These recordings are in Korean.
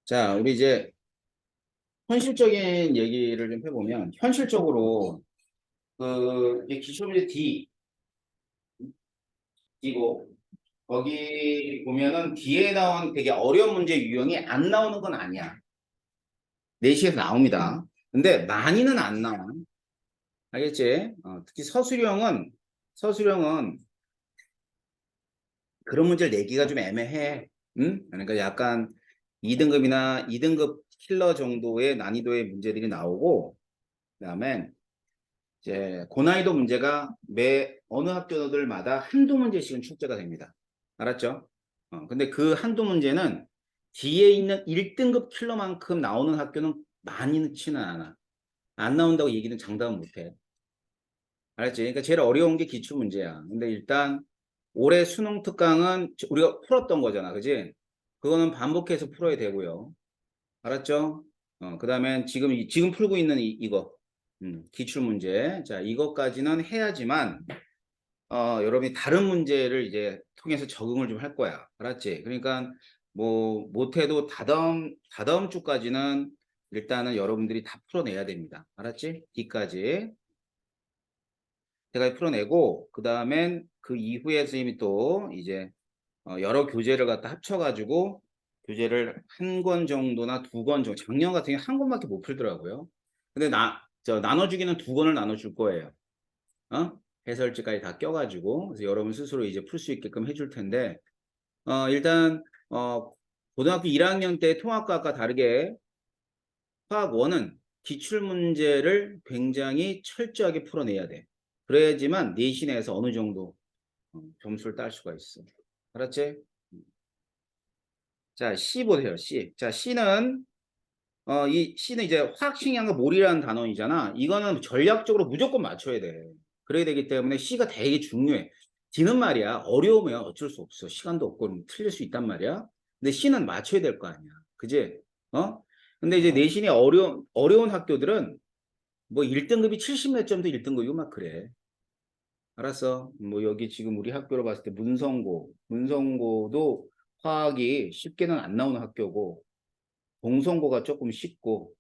자, 우리 이제 현실적인 얘기를 좀 해보면, 현실적으로 이 기출문제 D고, 거기 보면은 D에 나온 되게 어려운 문제 유형이 안 나오는 건 아니야. 내시에서 나옵니다. 근데 많이는 안 나와. 알겠지? 특히 서술형은 그런 문제를 내기가 좀 애매해. 응? 그러니까 약간 2등급이나 2등급 킬러 정도의 난이도의 문제들이 나오고, 그다음에 이제 고난이도 문제가 매 어느 학교들마다 한두 문제씩은 출제가 됩니다. 알았죠? 근데 그 한두 문제는 뒤에 있는 1등급 킬러만큼 나오는 학교는 많이 넣지는 않아. 안 나온다고 얘기는 장담은 못해. 알았지? 그러니까 제일 어려운 게 기출 문제야. 근데 일단 올해 수능 특강은 우리가 풀었던 거잖아. 그지? 그거는 반복해서 풀어야 되고요. 알았죠? 그다음에 지금 풀고 있는 이거 기출 문제. 자, 이것까지는 해야지만 여러분이 다른 문제를 이제 통해서 적응을 좀 할 거야. 알았지? 그러니까 뭐 못해도 다다음 주까지는 일단은 여러분들이 다 풀어내야 됩니다. 알았지? D까지. 제가 풀어내고 그다음엔 그 이후에 선생님이 또 이제 여러 교재를 갖다 합쳐가지고 교재를 한 권 정도나 두 권 정도, 작년 같은 경우에 한 권밖에 못 풀더라고요. 근데 나눠주기는 두 권을 나눠줄 거예요. 해설지까지 다 껴가지고. 그래서 여러분 스스로 이제 풀 수 있게끔 해줄 텐데, 일단, 고등학교 1학년 때 통합과학과 다르게 화학 1은 기출문제를 굉장히 철저하게 풀어내야 돼. 그래야지만 내신에서 어느 정도 점수를 딸 수가 있어. 알았지? 자, C 보세요, C. 자, 이 C는 이제 화학식량과 몰이라는 단원이잖아. 이거는 전략적으로 무조건 맞춰야 돼. 그래야 되기 때문에 C가 되게 중요해. D는 말이야, 어려우면 어쩔 수 없어. 시간도 없고 틀릴 수 있단 말이야. 근데 C는 맞춰야 될 거 아니야. 그지? 근데 이제 내신이 어려운 학교들은 뭐 1등급이 70 몇 점도 1등급이고 막 그래. 알았어. 뭐 여기 지금 우리 학교로 봤을 때 문성고도 화학이 쉽게는 안 나오는 학교고, 동성고가 조금 쉽고,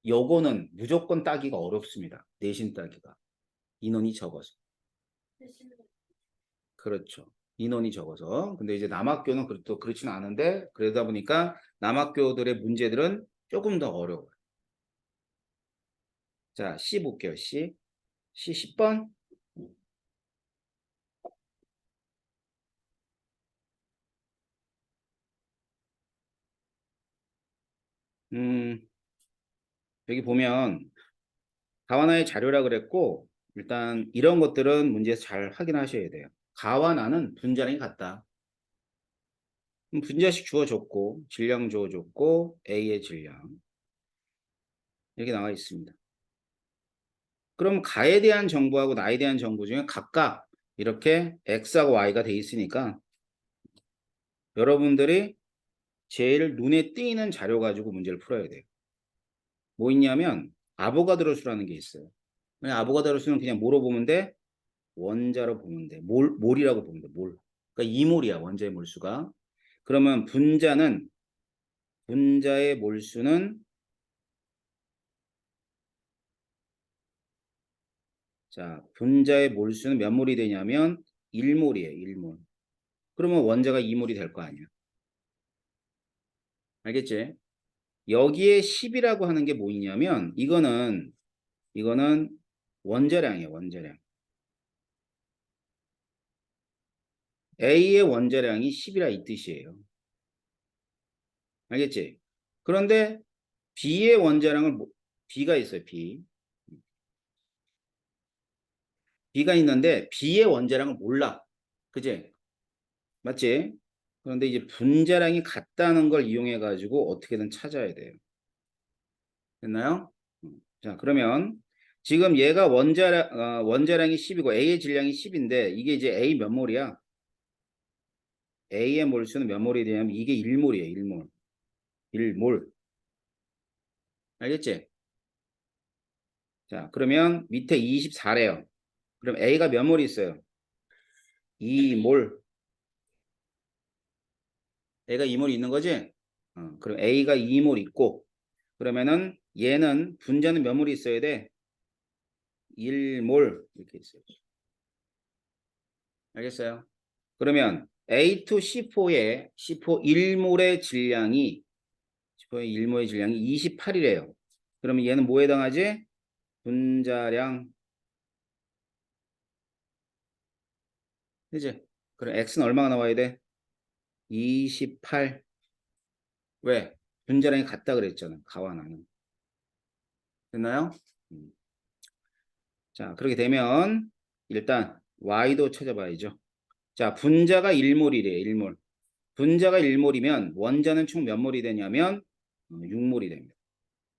요거는 무조건 따기가 어렵습니다. 내신 따기가. 인원이 적어서. 그렇죠. 인원이 적어서. 근데 이제 남학교는 또 그렇지는 않은데, 그러다 보니까 남학교들의 문제들은 조금 더 어려워요. 자, C 볼게요. C 10번. 음, 여기 보면 가와나의 자료라 그랬고, 일단 이런 것들은 문제에서 잘 확인하셔야 돼요. 가와나는 분자량이 같다. 분자식 주어졌고, 질량 주어졌고, A의 질량. 이렇게 나와 있습니다. 그럼 가에 대한 정보하고 나에 대한 정보 중에 각각 이렇게 X하고 Y가 돼 있으니까 여러분들이 제일 눈에 띄는 자료 가지고 문제를 풀어야 돼요. 뭐 있냐면 아보가드로 수라는 게 있어요. 아보가드로 수는 그냥 뭐로 보면 돼? 원자로 보면 돼. 몰이라고 보면 돼. 몰. 그러니까 2몰이야, 원자의 몰수가. 그러면 분자의 몰수는, 자, 분자의 몰수는 몇 몰이 되냐면 1몰이에요, 1몰. 그러면 원자가 2몰이 될 거 아니야. 알겠지? 여기에 10이라고 하는 게 뭐냐면 이거는 원자량이에요, 원자량. A의 원자량이 10이라 이 뜻이에요. 알겠지? 그런데 B의 원자량을 B가 있어요, B. B가 있는데 B의 원자량을 몰라. 그지? 맞지? 그런데 이제 분자량이 같다는 걸 이용해 가지고 어떻게든 찾아야 돼요. 됐나요? 자, 그러면 지금 얘가 원자량이 10이고 A의 질량이 10인데 이게 이제 A 몇 몰이야? A의 몰수는 몇 몰이 되냐면 이게 1몰이에요. 1몰. 1몰. 알겠지? 자, 그러면 밑에 24래요. 그럼 A가 몇 몰이 있어요? 2몰. A가 2몰이 있는 거지? 그럼 A가 2몰 있고 그러면은 얘는 분자는 몇 몰이 있어야 돼? 1몰 이렇게 있어요. 알겠어요? 그러면 A2C4의 C4 1몰의 질량이 C4의 1몰의 질량이 28이래요. 그러면 얘는 뭐에 해당하지? 분자량 그지? 그럼 X는 얼마가 나와야 돼? 28. 왜? 분자량이 같다 그랬잖아. 가와 나는. 됐나요? 음. 자, 그렇게 되면 일단 Y도 찾아봐야죠. 자, 분자가 1몰이래. 1몰. 분자가 1몰이면 원자는 총 몇 몰이 되냐면 6몰이 됩니다.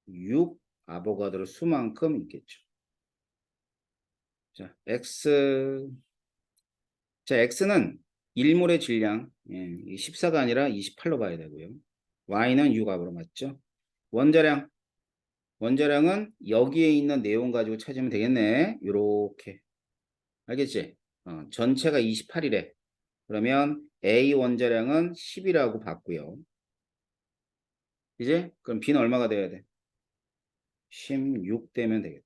6 아보가드로 수만큼 있겠죠. 자, X는 1몰의 질량 14가 아니라 28로 봐야 되고요. Y는 6압으로 맞죠? 원자량. 원자량은 여기에 있는 내용 가지고 찾으면 되겠네. 요렇게. 알겠지? 전체가 28이래. 그러면 A 원자량은 10이라고 봤고요. 이제 그럼 B는 얼마가 돼야 돼? 16 되면 되겠다.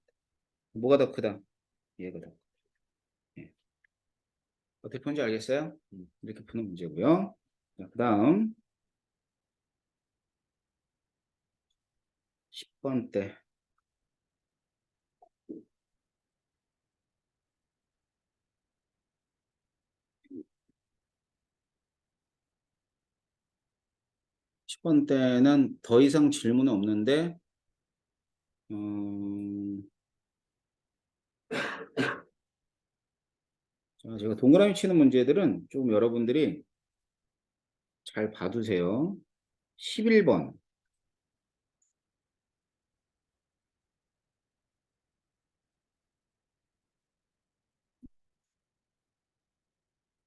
뭐가 더 크다? 얘가 더 크다. 예. 어떻게 푸는지 알겠어요? 이렇게 푸는 문제고요. 자, 그 다음 10번 때 10번 때는 더 이상 질문은 없는데 자, 제가 동그라미 치는 문제들은 좀 여러분들이 잘 봐두세요. 11번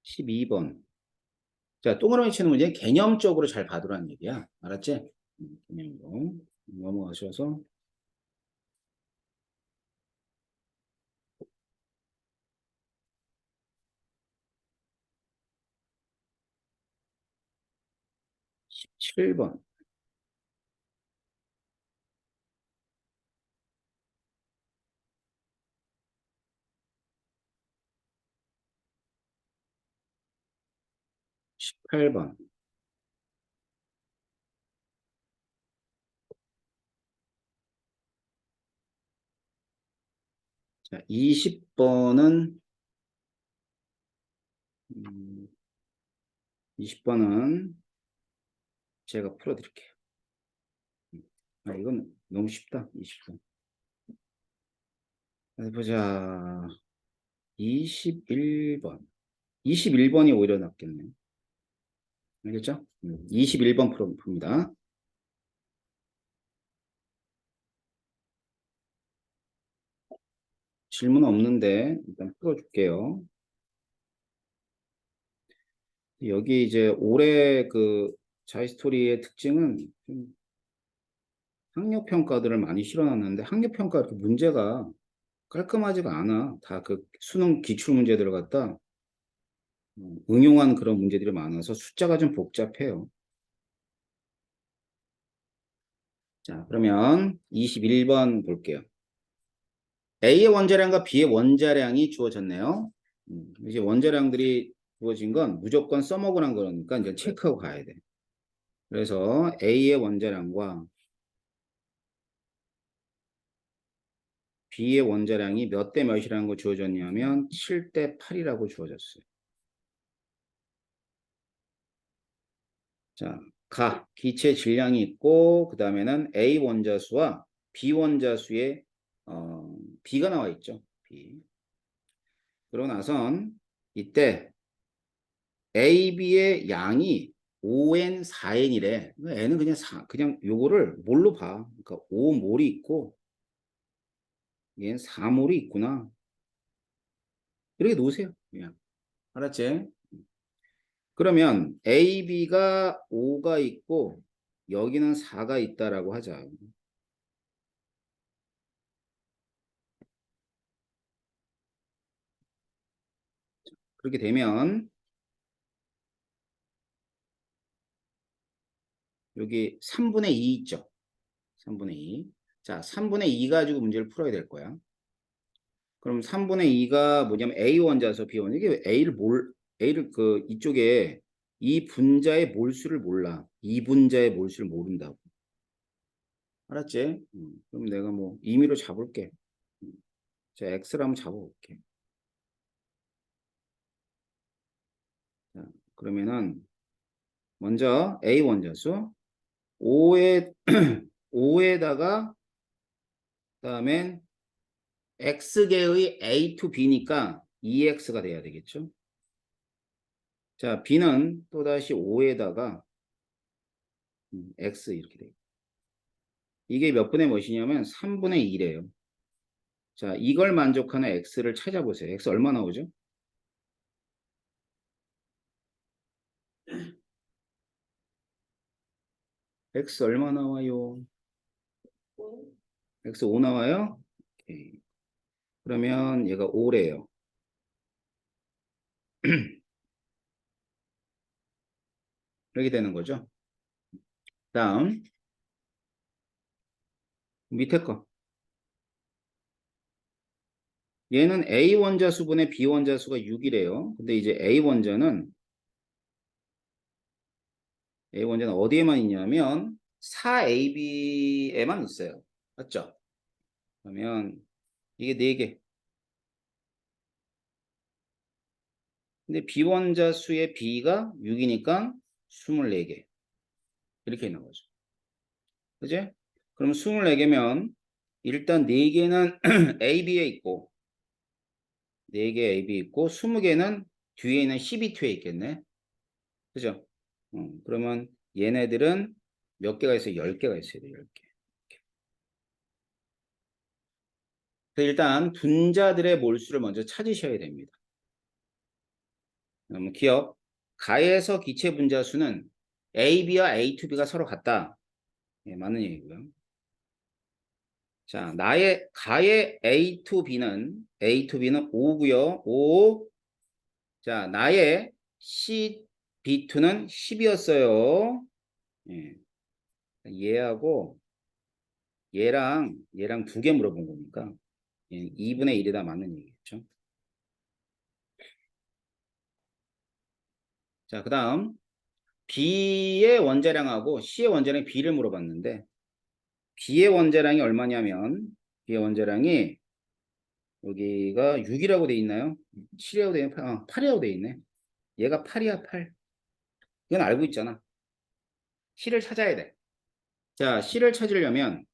12번 자, 동그라미 치는 문제 개념적으로 잘 봐두라는 얘기야. 알았지? 개념으로 넘어가셔서 17번 18번 자, 20번은 제가 풀어드릴게요. 이건 너무 쉽다. 20번. 어디 보자. 21번. 21번이 오히려 낫겠네. 알겠죠? 21번 풉니다. 질문 없는데 일단 풀어줄게요. 여기 이제 올해 그 자이스토리의 특징은 좀 학력평가들을 많이 실어놨는데 학력평가 이렇게 문제가 깔끔하지가 않아. 다 그 수능 기출 문제들을 갖다 응용한 그런 문제들이 많아서 숫자가 좀 복잡해요. 자, 그러면 21번 볼게요. A의 원자량과 B의 원자량이 주어졌네요. 이제 원자량들이 주어진 건 무조건 써먹으란 거니까 이제 체크하고 가야 돼. 그래서 A의 원자량과 B의 원자량이 몇 대 몇이라는 거 주어졌냐면 7대 8이라고 주어졌어요. 자, 기체 질량이 있고 그 다음에는 A 원자수와 B 원자수의 B가 나와 있죠. B. 그러고 나선 이때 A, B의 양이 5N, 4N이래. N은 그냥 요거를 뭘로 봐? 그러니까 5몰이 있고 얘는 4몰이 있구나. 이렇게 놓으세요. 그냥. 알았지? 그러면 A, B가 5가 있고 여기는 4가 있다라고 하자. 그렇게 되면 여기 3분의 2 있죠? 3분의 2. 자, 3분의 2 가지고 문제를 풀어야 될 거야. 그럼 3분의 2가 뭐냐면 A 원자수, B 원자. 이게 A를 이쪽에 이 분자의 몰수를 몰라. 이 분자의 몰수를 모른다고. 알았지? 그럼 내가 뭐 임의로 잡을게. 자, X를 한번 잡아볼게. 자, 그러면은 먼저 A 원자수 5에 5에다가 그다음엔 X개의 A to B니까 2X가 돼야 되겠죠? 자, B는 또다시 5에다가 X 이렇게 돼요. 이게 몇 분의 몇이냐면 3분의 1이에요. 자, 이걸 만족하는 X를 찾아보세요. X 얼마 나오죠? X 얼마 나와요? X 5 나와요? 오케이. 그러면 얘가 5래요. 이렇게 되는 거죠. 다음 밑에 거. 얘는 A 원자수분의 B 원자수가 6이래요. 근데 이제 A 원자는 어디에만 있냐면 4AB에만 있어요. 맞죠? 그러면 이게 4개. 근데 B 원자수의 B가 6이니까 24개. 이렇게 있는 거죠. 그지? 그럼 24개면 일단 4개는 AB에 있고 4개 AB 있고 20개는 뒤에 있는 C2에 있겠네. 그죠? 그러면 얘네들은 몇 개가 있어요? 10개가 있어야 돼요. 10개. 일단 분자들의 몰수를 먼저 찾으셔야 됩니다. 그러면 기억. 가에서 기체 분자수는 AB와 A2B가 서로 같다. 예, 맞는 얘기고요. 자, 가의 A2B는 5고요. 5. 자, 나의 B2는 10이었어요. 예. 얘하고 얘랑 2개 물어본 거니까 2분의 1이다 맞는 얘기겠죠. 자, 그 다음 B의 원자량하고 C의 원자량 B를 물어봤는데 B의 원자량이 얼마냐면 B의 원자량이 여기가 6이라고 돼 있나요? 7이라고 돼 있네. 8이라고 돼 있네. 얘가 8이야, 8. 이건 알고 있잖아. C를 찾아야 돼. 자, C를 찾으려면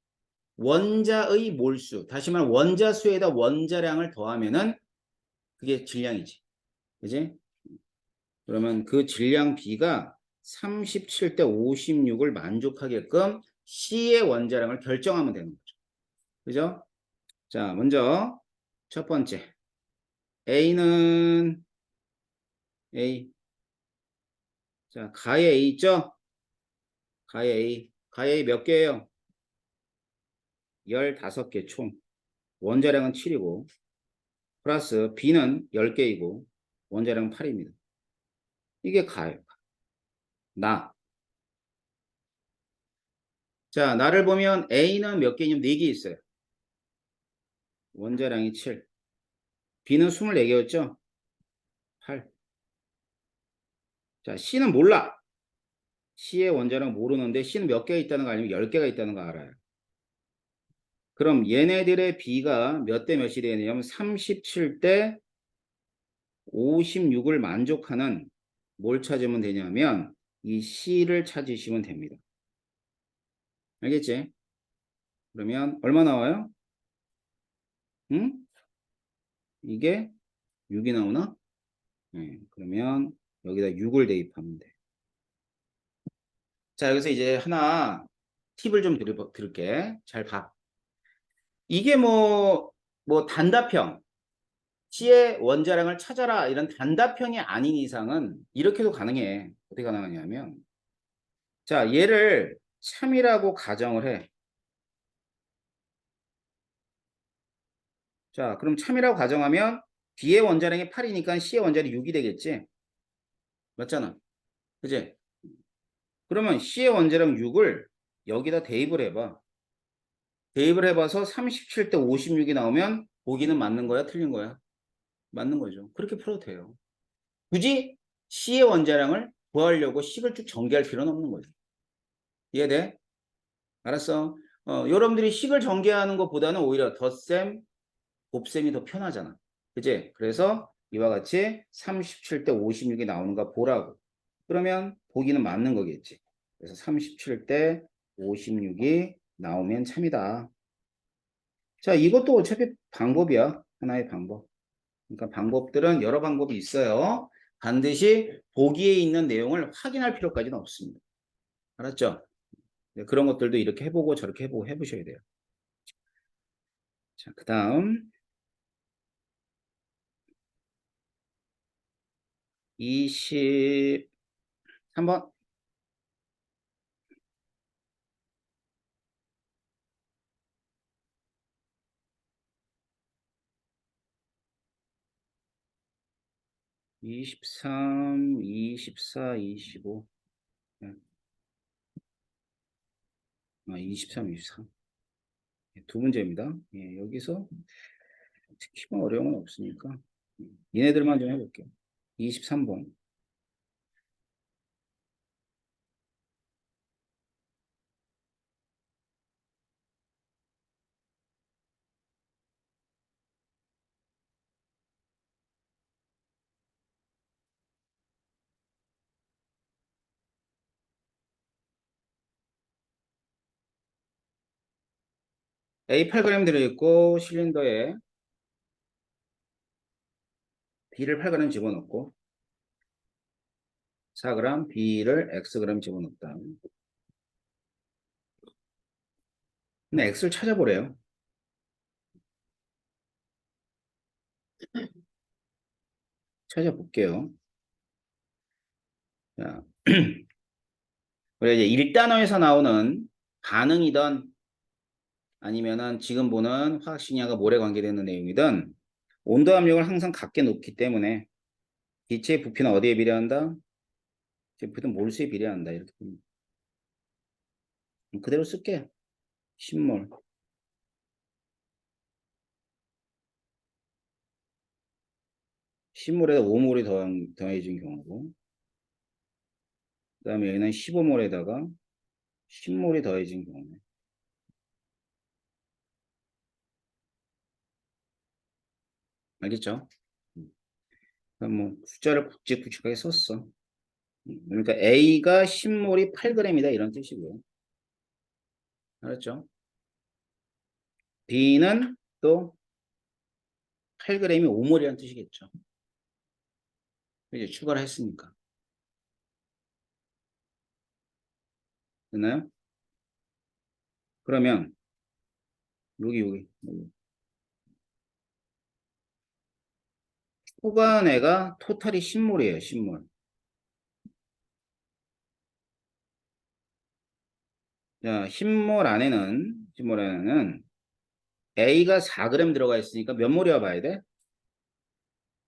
원자의 몰수, 다시 말하면 원자수에다 원자량을 더하면은 그게 질량이지. 그지? 그러면 그 질량 B가 37대 56을 만족하게끔 C의 원자량을 결정하면 되는 거죠. 그죠? 자, 먼저 첫 번째 A는 A. 자, 가에 A 있죠? 가에 A. 가에 A 몇 개예요? 15개 총. 원자량은 7이고 플러스 B는 10개이고 원자량은 8입니다. 이게 가예요. 나. 자, 나를 보면 A는 몇 개냐면 4개 있어요. 원자량이 7. B는 24개였죠? 8. 자, C는 몰라. C의 원자량 모르는데 C는 몇 개가 있다는 거 아니면 10개가 있다는 거 알아요. 그럼 얘네들의 B가 몇 대 몇이 되냐면 37대 56을 만족하는 뭘 찾으면 되냐면 이 C를 찾으시면 됩니다. 알겠지? 그러면 얼마 나와요? 응? 이게 6이 나오나? 네, 그러면 여기다 6을 대입하면 돼. 자, 여기서 이제 하나 팁을 좀 드릴게. 잘 봐. 이게 뭐 단답형, C의 원자량을 찾아라 이런 단답형이 아닌 이상은 이렇게도 가능해. 어떻게 가능하냐면 자, 얘를 참이라고 가정을 해. 자, 그럼 참이라고 가정하면 B의 원자량이 8이니까 C의 원자량이 6이 되겠지? 맞잖아. 그지? 그러면 C의 원자력 6을 여기다 대입을 해봐. 대입을 해봐서 37대 56이 나오면 보기는 맞는 거야? 틀린 거야? 맞는 거죠. 그렇게 풀어도 돼요. 굳이 C의 원자량을 구하려고 식을 쭉 전개할 필요는 없는 거죠. 이해돼? 알았어? 여러분들이 식을 전개하는 것보다는 오히려 덧셈, 곱셈이 더 편하잖아. 그치? 그래서 이와 같이 37대 56이 나오는가 보라고. 그러면 보기는 맞는 거겠지. 그래서 37대 56이 나오면 참이다. 자, 이것도 어차피 방법이야. 하나의 방법. 그러니까 방법들은 여러 방법이 있어요. 반드시 보기에 있는 내용을 확인할 필요까지는 없습니다. 알았죠? 네, 그런 것들도 이렇게 해보고 저렇게 해보고 해보셔야 돼요. 자, 그 다음 23번 23, 24, 25 23, 24 두 문제입니다. 예, 여기서 특히 뭐 어려운 건 없으니까 얘네들만 좀 해볼게요. 23번 A 8g 들어있고 실린더에 B를 8g 집어넣고 4g, B를 Xg 집어넣었다. 근데 X를 찾아보래요. 찾아볼게요. 자, 그래 이제 1단원에서 나오는 반응이든 아니면은 지금 보는 화학식량과 모래 관계되는 내용이든 온도 압력을 항상 같게 놓기 때문에 기체의 부피는 어디에 비례한다? 부피는 몰수에 비례한다. 이렇게 보면. 그대로 쓸게. 10몰. 10몰에다 5몰이 더해진 경우고 그 다음에 여기는 15몰에다가 10몰이 더해진 경우네. 알겠죠? 그럼 뭐 숫자를 굵직굵직하게 썼어. 그러니까 A가 10몰이 8g이다 이런 뜻이고요. 알았죠? B는 또 8g이 5몰이라는 뜻이겠죠. 이제 추가를 했으니까. 됐나요? 그러면 여기 후반 애가 토탈이 10몰이에요. 10몰. 자, 10몰 안에는 A가 4g 들어가 있으니까 몇 몰이와 봐야 돼?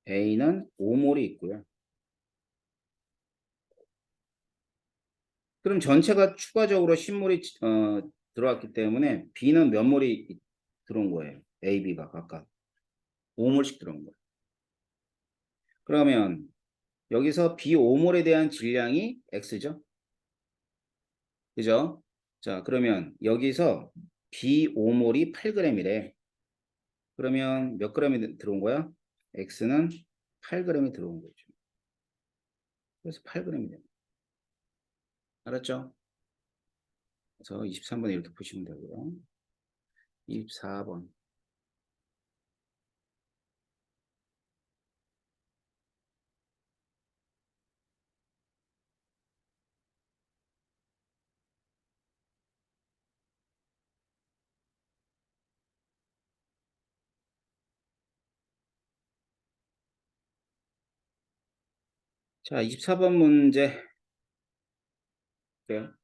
A는 5몰이 있고요. 그럼 전체가 추가적으로 10몰이 들어왔기 때문에 B는 몇 몰이 들어온 거예요. A, B가 각각 5몰씩 들어온 거예요. 그러면 여기서 B 5몰에 대한 질량이 X죠? 그죠? 자, 그러면 여기서 B 5몰이 8g이래. 그러면 몇 g이 들어온 거야? X는 8g이 들어온 거죠. 그래서 8g이 됩니다. 알았죠? 그래서 23번에 이렇게 보시면 되고요. 24번. 자, 24번 문제. 볼게요.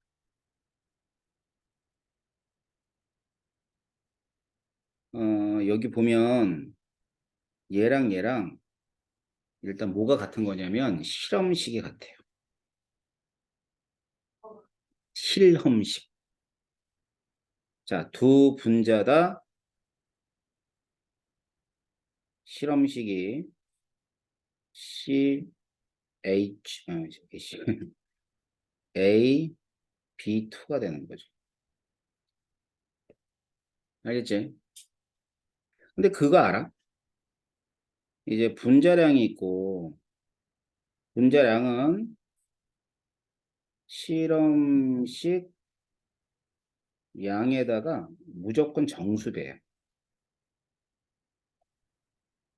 여기 보면 얘랑 일단 뭐가 같은 거냐면 실험식이 같아요. 실험식. 자, 두 분자다 실험식이 CH, A, B2가 되는 거죠. 알겠지? 근데 그거 알아? 이제 분자량이 있고, 분자량은 실험식 양에다가 무조건 정수배야.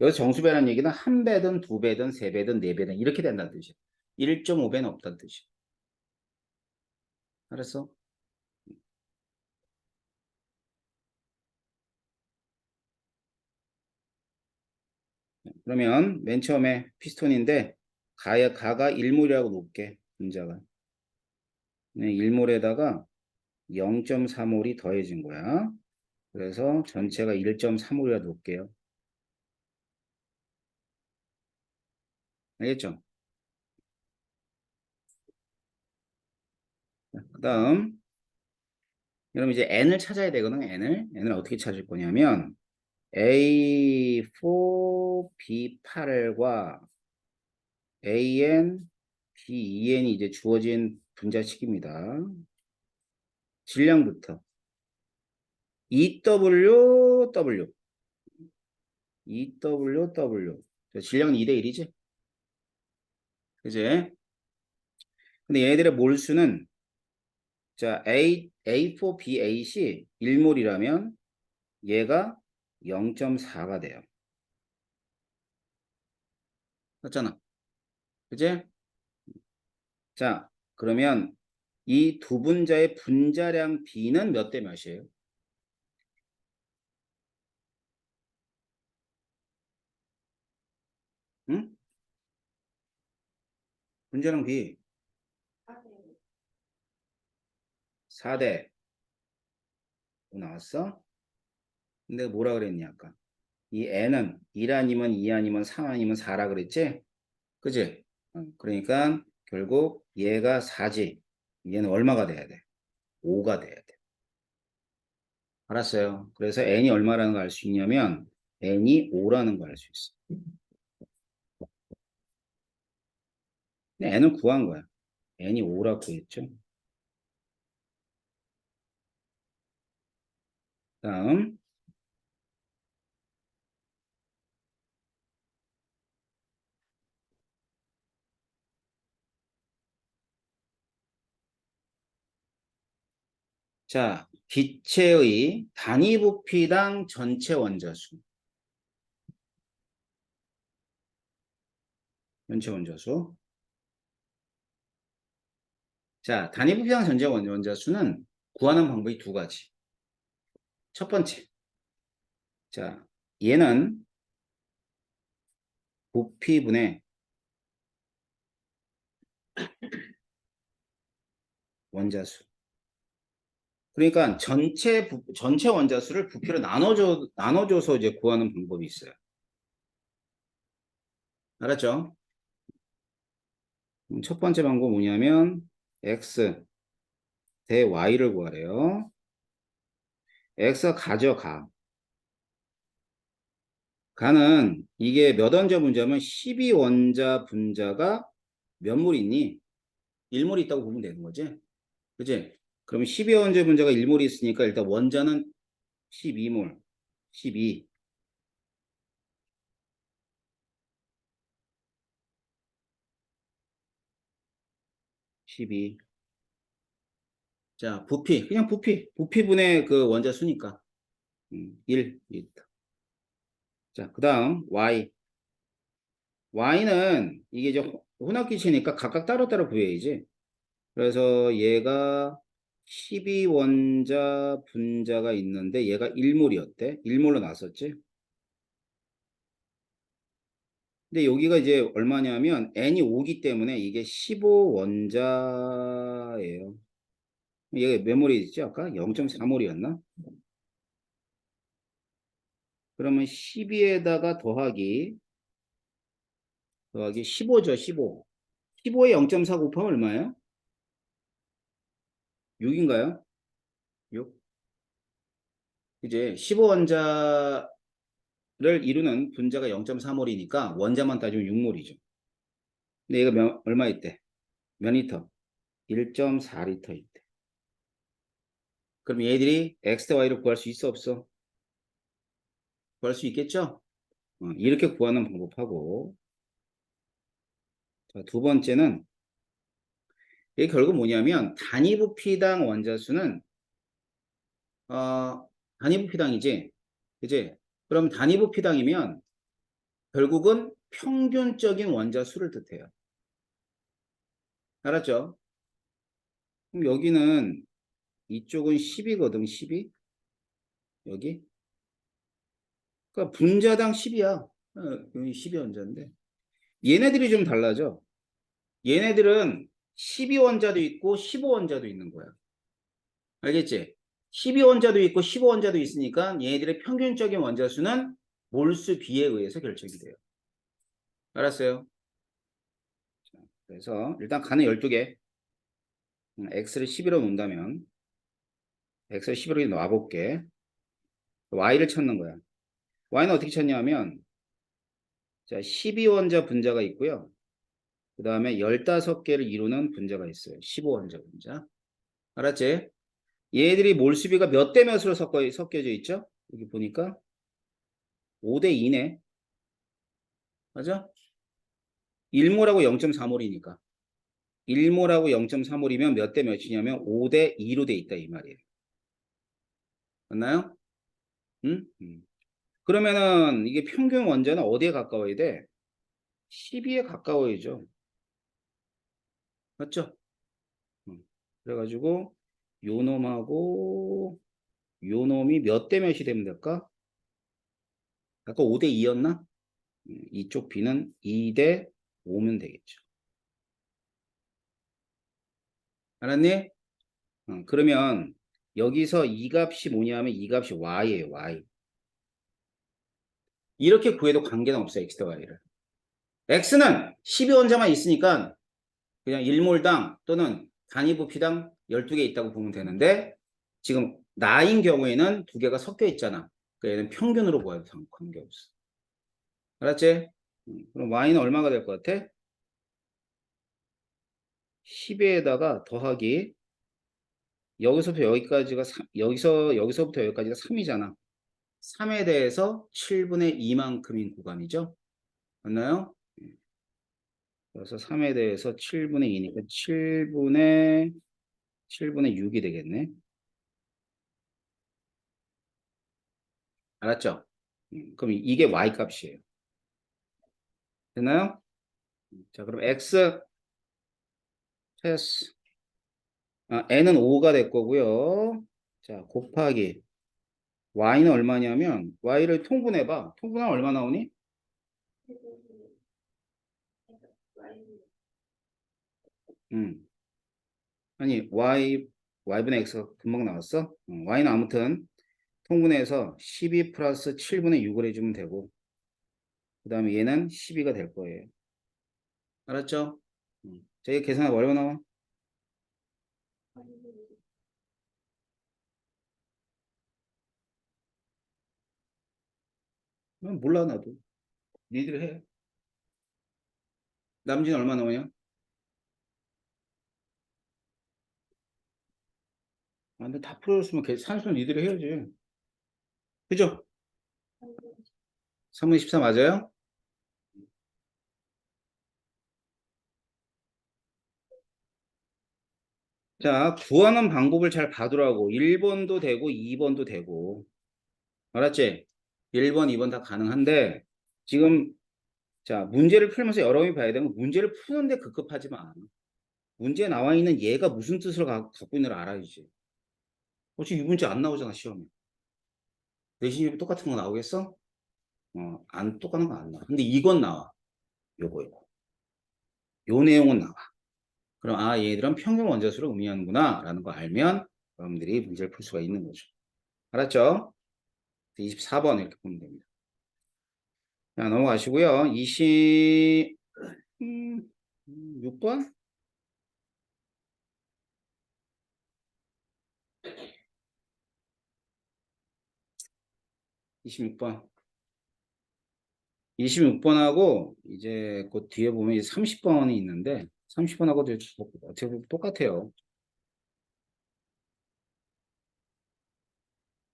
여기서 정수배라는 얘기는 한 배든 두 배든 세 배든 네 배든 이렇게 된다는 뜻이야. 1.5배는 없다는 뜻이야. 알았어? 그러면 맨 처음에 피스톤인데 가가 1몰이라고 놓을게. 분자가. 1몰에다가 0.4몰이 더해진 거야. 그래서 전체가 1.3몰이라 놓을게요. 알겠죠? 그 다음 여러분 이제 n을 찾아야 되거든. n을 어떻게 찾을 거냐면 A4B8과 AN, BEN이 이제 주어진 분자식입니다. 질량부터 EWW 질량은 2대 1이지? 그지? 근데 얘네들의 몰수는 자 A4BAC 1몰이라면 얘가 0.4가 돼요. 맞잖아. 그지? 자 그러면 이 두 분자의 분자량 B는 몇 대 몇이에요? 응? 분자량 B 4대 나왔어? 근데 뭐라 그랬니 아까? 이 n은 1 아니면 2 아니면 3 아니면 4라 그랬지? 그지? 그러니까 결국 얘가 4지. 얘는 얼마가 돼야 돼? 5가 돼야 돼. 알았어요. 그래서 n이 얼마라는 걸 알 수 있냐면 n이 5라는 걸 알 수 있어. 근데 n을 구한 거야. n이 5라고 구했죠. 다음 자 기체의 단위 부피당 전체 원자수. 전체 원자수. 자 단위 부피당 전체 원자수는 구하는 방법이 두 가지. 첫 번째. 자 얘는 부피분의 원자수. 그러니까 전체 원자수를 부피로 나눠줘서 이제 구하는 방법이 있어요. 알았죠? 첫 번째 방법 뭐냐면 x 대 y를 구하래요. x가 가져가. 가는 이게 몇 원자 분자면 12원자 분자가 몇 몰 있니? 1몰 있다고 보면 되는 거지. 그지? 그러면 12원자 분자가 1몰 있으니까 일단 원자는 12몰. 12. 12. 자, 그냥 부피분의 그 원자 수니까. 1. 자, 그 다음, Y. Y는 이게 이제 혼합기체니까 각각 따로따로 구해야지. 그래서 얘가 12원자 분자가 있는데 얘가 1몰이었대. 1몰로 나왔었지. 근데 여기가 이제 얼마냐면 N이 5기 때문에 이게 15원자예요. 얘가 몇 몰이 있지 아까? 0.4몰이었나? 그러면 12에다가 더하기 15죠, 15. 15에 0.4 곱하면 얼마예요? 6인가요? 6. 이제 15원자를 이루는 분자가 0.3몰이니까 원자만 따지면 6몰이죠. 근데 얘가 얼마 있대? 몇 리터? 1.4리터 있대. 그럼 얘들이 x 대 y를 구할 수 있어 없어? 구할 수 있겠죠? 이렇게 구하는 방법하고, 자, 두 번째는 이게 결국 뭐냐면 단위 부피당 원자 수는 단위 부피당이지, 그지? 그럼 단위 부피당이면 결국은 평균적인 원자 수를 뜻해요. 알았죠? 그럼 여기는 이쪽은 10이거든, 12. 여기. 그러니까 분자당 10이야. 여기 10이 원자인데. 얘네들이 좀 달라져. 얘네들은 12원자도 있고 15원자도 있는 거야. 알겠지? 12원자도 있고 15원자도 있으니까 얘네들의 평균적인 원자 수는 몰수 비에 의해서 결정이 돼요. 알았어요? 그래서 일단 간을 12개. x를 11로 놓는다면 x를 11로 놔볼게. y를 찾는 거야. y는 어떻게 찾냐면 자, 12원자 분자가 있고요. 그 다음에 15개를 이루는 분자가 있어요. 15원자 분자. 알았지? 얘들이 몰수비가 몇 대 몇으로 섞여져 있죠? 여기 보니까 5대 2네. 맞아? 1몰하고 0.4몰이니까. 1몰하고 0.4몰이면 몇 대 몇이냐면 5대 2로 돼 있다 이 말이에요. 맞나요? 응? 그러면은 이게 평균 원자는 어디에 가까워야 돼? 12에 가까워야죠. 맞죠? 그래가지고 요 놈하고 요 놈이 몇 대 몇이 되면 될까? 아까 5대 2였나? 이쪽 B는 2대 5면 되겠죠. 알았니? 그러면 여기서 이 값이 뭐냐면 이 값이 y예요. y. 이렇게 구해도 관계는 없어요. x 대 y를. x는 12원자만 있으니까 그냥 1몰당 또는 단위 부피당 12개 있다고 보면 되는데 지금 나인 경우에는 두 개가 섞여 있잖아. 그러니까 얘는 평균으로 보아도 관계없어. 알았지? 그럼 y는 얼마가 될 것 같아? 10에다가 더하기 여기서부터 여기까지가 여기서부터 여기까지가 3이잖아. 3에 대해서 7분의 2만큼인 구간이죠. 맞나요? 그래서 3에 대해서 7분의 2니까 7분의 6이 되겠네. 알았죠? 그럼 이게 y 값이에요. 됐나요? 자, 그럼 x 패스 n은 5가 될 거고요. 자, 곱하기 y는 얼마냐면 y를 통분해봐. 통분하면 얼마 나오니? 음. 아니 y분의 x가 금방 나왔어? y는 아무튼 통분해서 12 플러스 7분의 6을 해주면 되고 그 다음에 얘는 12가 될 거예요. 알았죠? 자, 이거 계산하면 얼마 나와? 몰라 나도. 니들 해. 남진 얼마 나오냐? 근데 다 풀어줬으면 산수는 니들이 해야지. 그죠? 3분의 14 맞아요? 자, 구하는 방법을 잘 봐두라고. 1번도 되고 2번도 되고. 알았지? 1번, 2번 다 가능한데 지금 자, 문제를 풀면서 여러 번 봐야 되는 건 문제를 푸는데 급급하지 마. 문제에 나와 있는 얘가 무슨 뜻을 갖고 있는지 알아야지. 어차피 이 문제 안 나오잖아, 시험에. 내신이 똑같은 거 나오겠어? 안 똑같은 거 안 나와. 근데 이건 나와. 요거. 요 내용은 나와. 그럼 얘들은 평균 원자수를 의미하는구나 라는 거 알면 여러분들이 문제를 풀 수가 있는 거죠. 알았죠? 24번 이렇게 보면 됩니다. 자, 넘어가시고요. 26번? 26번. 26번하고 이제 그 뒤에 보면 30번이 있는데 30번하고도 어떻게 보면 똑같아요.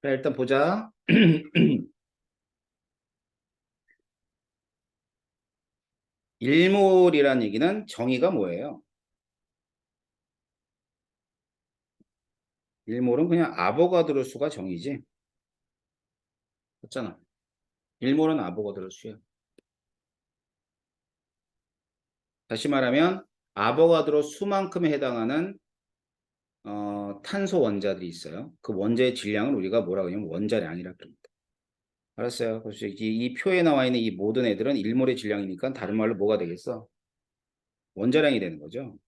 자, 일단 보자. 일몰이란 얘기는 정의가 뭐예요? 일몰은 그냥 아보가드로 수가 정의지. 맞잖아. 일몰은 아보가드로 수야. 다시 말하면 아보가드로 수만큼에 해당하는 탄소 원자들이 있어요. 그 원자의 질량을 우리가 뭐라고 하냐면 원자량이라고 합니다. 알았어요. 그래서 이 표에 나와 있는 이 모든 애들은 일몰의 질량이니까 다른 말로 뭐가 되겠어? 원자량이 되는 거죠.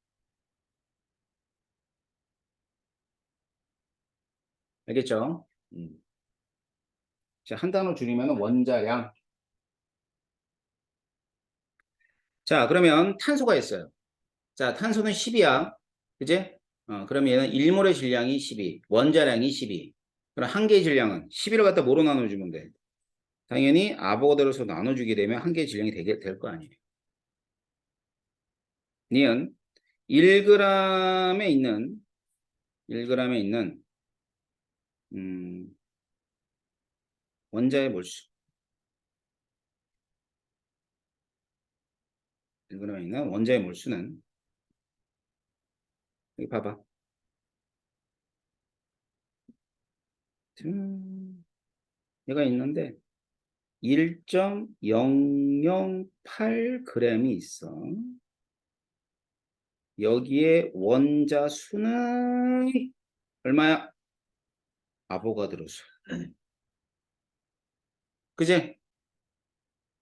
알겠죠? 자, 한 단어 줄이면 원자량. 자, 그러면 탄소가 있어요. 자, 탄소는 10이야. 그지? 그럼 얘는 일몰의 질량이 12, 원자량이 12. 그럼 한 개의 질량은 11을 갖다 뭐로 나눠주면 돼? 당연히 아보가드로서 나눠주게 되면 한 개의 질량이 되게 될 거 아니에요. 니은 1g에 있는 1g에 있는 원자의 몰수. 1g에 있는 원자의 몰수는 여기 봐봐. 얘가 있는데 1.008g이 있어. 여기에 원자 수는 얼마야? 아보가드로 수. 그지?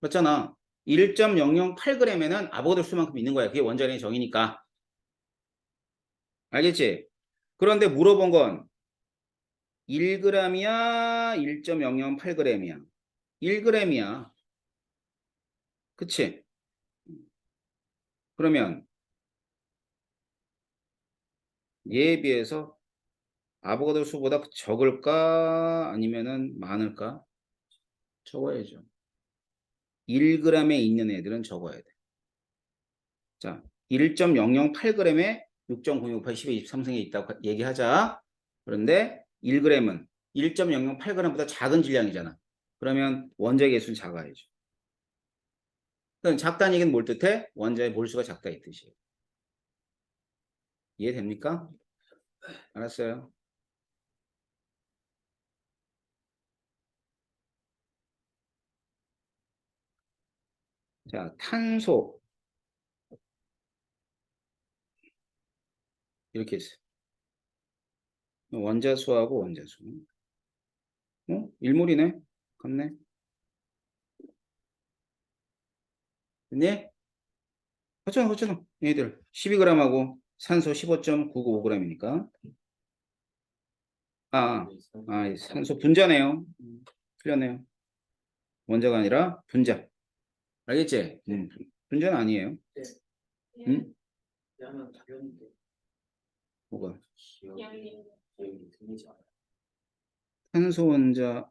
맞잖아. 1.008g에는 아보가드로 수만큼 있는 거야. 그게 원자량의 정의니까. 알겠지? 그런데 물어본 건 1g이야? 1.008g이야? 1g이야. 그치? 그러면 얘에 비해서 아보가드로 수보다 적을까? 아니면은 많을까? 적어야죠. 1g에 있는 애들은 적어야 돼. 자, 1.008g에 6.068, 10의 23승에 있다고 얘기하자. 그런데 1g은 1.008g보다 작은 질량이잖아. 그러면 원자의 개수는 작아야죠. 그럼 작다는 얘기는 뭘 뜻해? 원자의 몰수가 작다 이 뜻이에요. 이해됩니까? 알았어요. 자, 탄소 이렇게 있어요. 원자수하고 원자수. 일몰이네. 같네. 됐니? 그렇잖아. 얘들 12g하고 산소 15.995g이니까. 산소 분자네요. 틀렸네요. 원자가 아니라 분자. 알겠지? 분자는 아니에요. 네. 응? 하면 가벼운데 뭐가? 기억이 들리지 않아요. 탄소 원자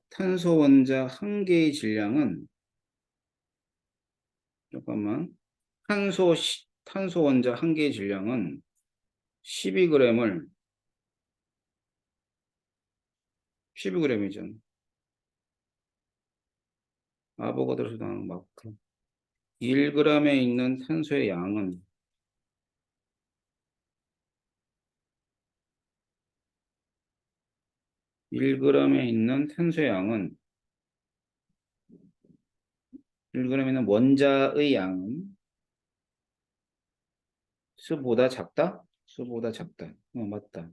한 개의 질량은 잠깐만. 탄소 원자 한 개의 질량은 12g을 12g이잖아. 아보가드로 나오는 마크. 1g에 있는 탄소의 양은 1g에 있는 탄소의 양은 1g에 있는 원자의 양은 수보다 작다? 수보다 작다. 맞다.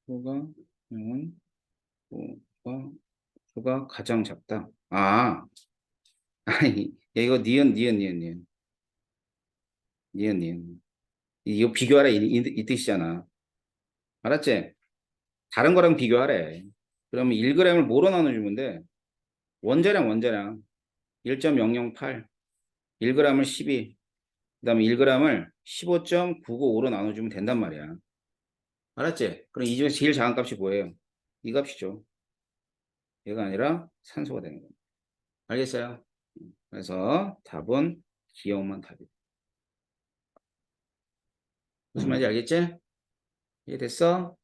수가 양은 수가 수가 가장 작다. 아니 이거 니은. 이거 비교하라 이 뜻이잖아. 알았지? 다른 거랑 비교하래. 그러면 1g을 뭐로 나눠주면 돼? 원자량 1.008 1g을 12 그 다음에 1g을 15.995로 나눠주면 된단 말이야. 알았지? 그럼 이 중에서 제일 작은 값이 뭐예요? 이 값이죠. 얘가 아니라 산소가 되는 거예요. 알겠어요? 그래서 답은 기억만 답이에요. 무슨 말인지 알겠지? 이해됐어?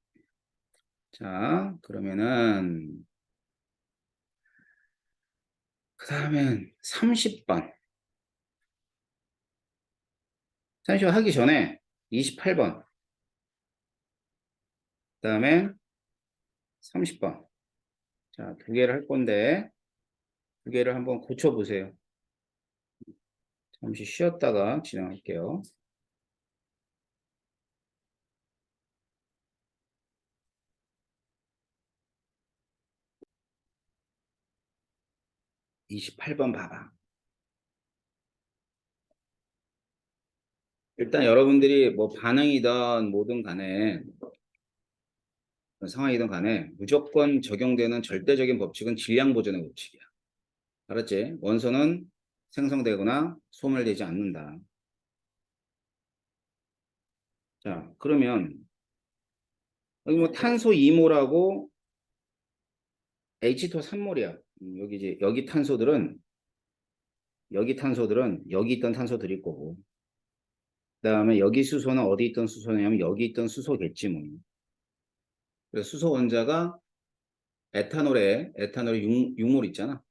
자, 그러면은 그 다음엔 30번. 30번 하기 전에 28번. 그 다음에 30번. 자, 두 개를 할 건데 두 개를 한번 고쳐보세요. 잠시 쉬었다가 진행할게요. 28번 봐봐. 일단 여러분들이 뭐 반응이든 뭐든 간에 상황이든 간에 무조건 적용되는 절대적인 법칙은 질량 보존의 법칙이야. 알았지? 원소는 생성되거나 소멸되지 않는다. 자, 그러면 여기 뭐 탄소 2몰하고 H2O 3몰이야. 여기 이제 여기 탄소들은 여기 있던 탄소들일 거고. 그다음에 여기 수소는 어디 있던 수소냐면 여기 있던 수소겠지 뭐. 그래서 수소 원자가 에탄올에 6몰 있잖아.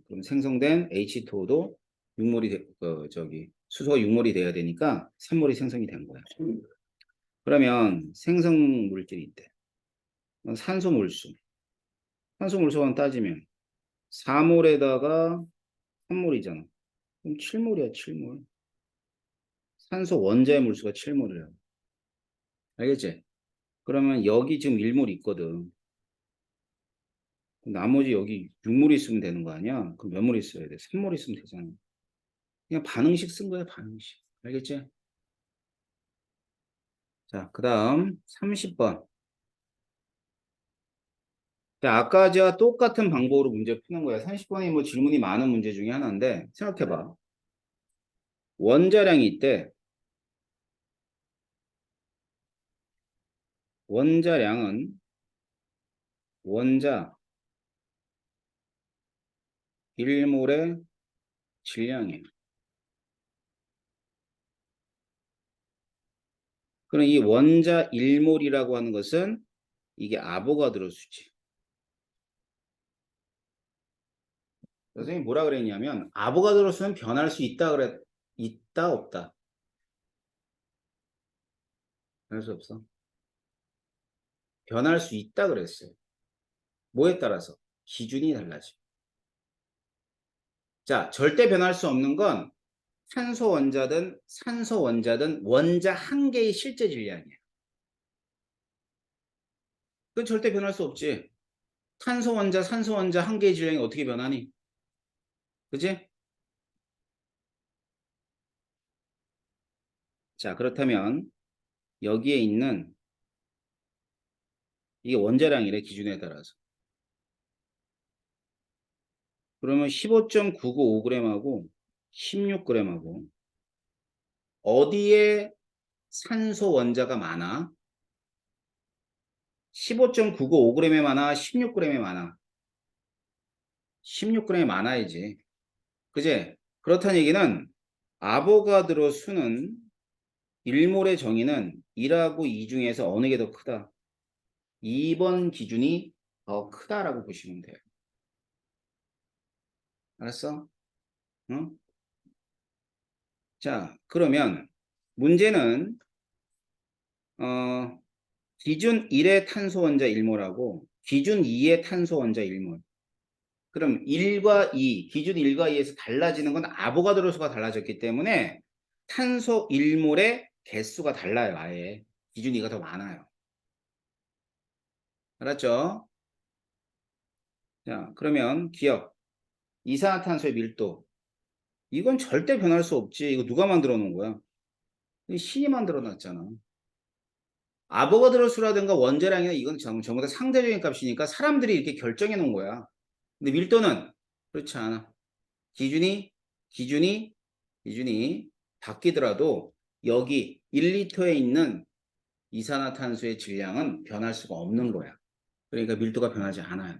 그럼 생성된 H2O도 6몰이 수소가 6몰이 돼야 되니까 3몰이 생성이 된 거야. 그러면 생성 물질이 있대. 산소 물수. 산소 물수만 따지면 4몰에다가 3몰이잖아. 그럼 7몰이야, 7몰. 산소 원자의 물수가 7몰이야. 알겠지? 그러면 여기 지금 1몰 있거든. 나머지 여기 6몰 있으면 되는 거 아니야? 그럼 몇 몰 있어야 돼? 3몰 있으면 되잖아. 그냥 반응식 쓴 거야, 반응식. 알겠지? 자, 그 다음 30번. 자, 아까와 똑같은 방법으로 문제 푸는 거야. 30번이 뭐 질문이 많은 문제 중에 하나인데 생각해봐. 원자량이 있대. 원자량은 원자 1몰의 질량이에요. 그럼 이 원자 1몰이라고 하는 것은 이게 아보가드로 수지. 선생님이 뭐라 그랬냐면 아보가드로 수는 변할 수 있다 그래. 있다 없다. 변할 수 없어. 변할 수 있다 그랬어요. 뭐에 따라서? 기준이 달라져. 자, 절대 변할 수 없는 건 산소 원자든 산소 원자든 원자 한 개의 실제 질량이야. 그건 절대 변할 수 없지. 탄소 원자, 산소 원자 한 개의 질량이 어떻게 변하니? 그지? 자, 그렇다면 여기에 있는 이게 원자량이래 기준에 따라서. 그러면 15.995g하고 16g하고 어디에 산소 원자가 많아? 15.995g에 많아? 16g에 많아? 16g에 많아야지. 그제? 그렇다는 얘기는 아보가드로 수는 1몰의 정의는 1하고 2 중에서 어느 게 더 크다? 2번 기준이 더 크다라고 보시면 돼요. 알았어? 응? 자, 그러면 문제는 기준 1의 탄소 원자 1몰하고 기준 2의 탄소 원자 1몰. 그럼 1과 2, 기준 1과 2에서 달라지는 건 아보가드로 수가 달라졌기 때문에 탄소 1몰의 개수가 달라요, 아예. 기준 2가 더 많아요. 알았죠? 자, 그러면 기억. 이산화탄소의 밀도. 이건 절대 변할 수 없지. 이거 누가 만들어 놓은 거야? 신이 만들어 놨잖아. 아보가드로 수라든가 원자량이나 이건 전부 다 상대적인 값이니까 사람들이 이렇게 결정해 놓은 거야. 근데 밀도는 그렇지 않아. 기준이 기준이 기준이 바뀌더라도 여기 1리터에 있는 이산화탄소의 질량은 변할 수가 없는 거야. 그러니까 밀도가 변하지 않아요.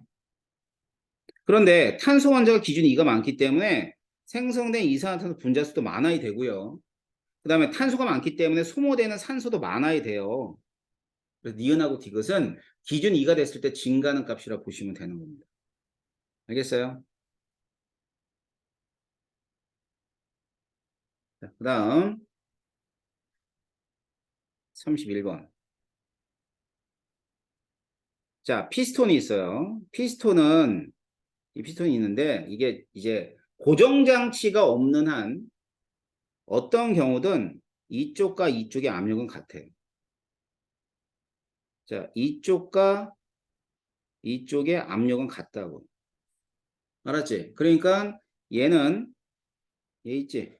그런데 탄소 원자가 기준이 2가 많기 때문에 생성된 이산화탄소 분자수도 많아야 되고요. 그 다음에 탄소가 많기 때문에 소모되는 산소도 많아야 돼요. 그래서 니은하고 디귿은 기준 2가 됐을 때 증가하는 값이라 보시면 되는 겁니다. 알겠어요? 그 다음 31번. 자, 피스톤이 있어요. 이 피스톤이 있는데 이게 이제 고정장치가 없는 한 어떤 경우든 이쪽과 이쪽의 압력은 같아요. 자, 이쪽과 이쪽의 압력은 같다고. 알았지? 그러니까 얘는 얘 있지?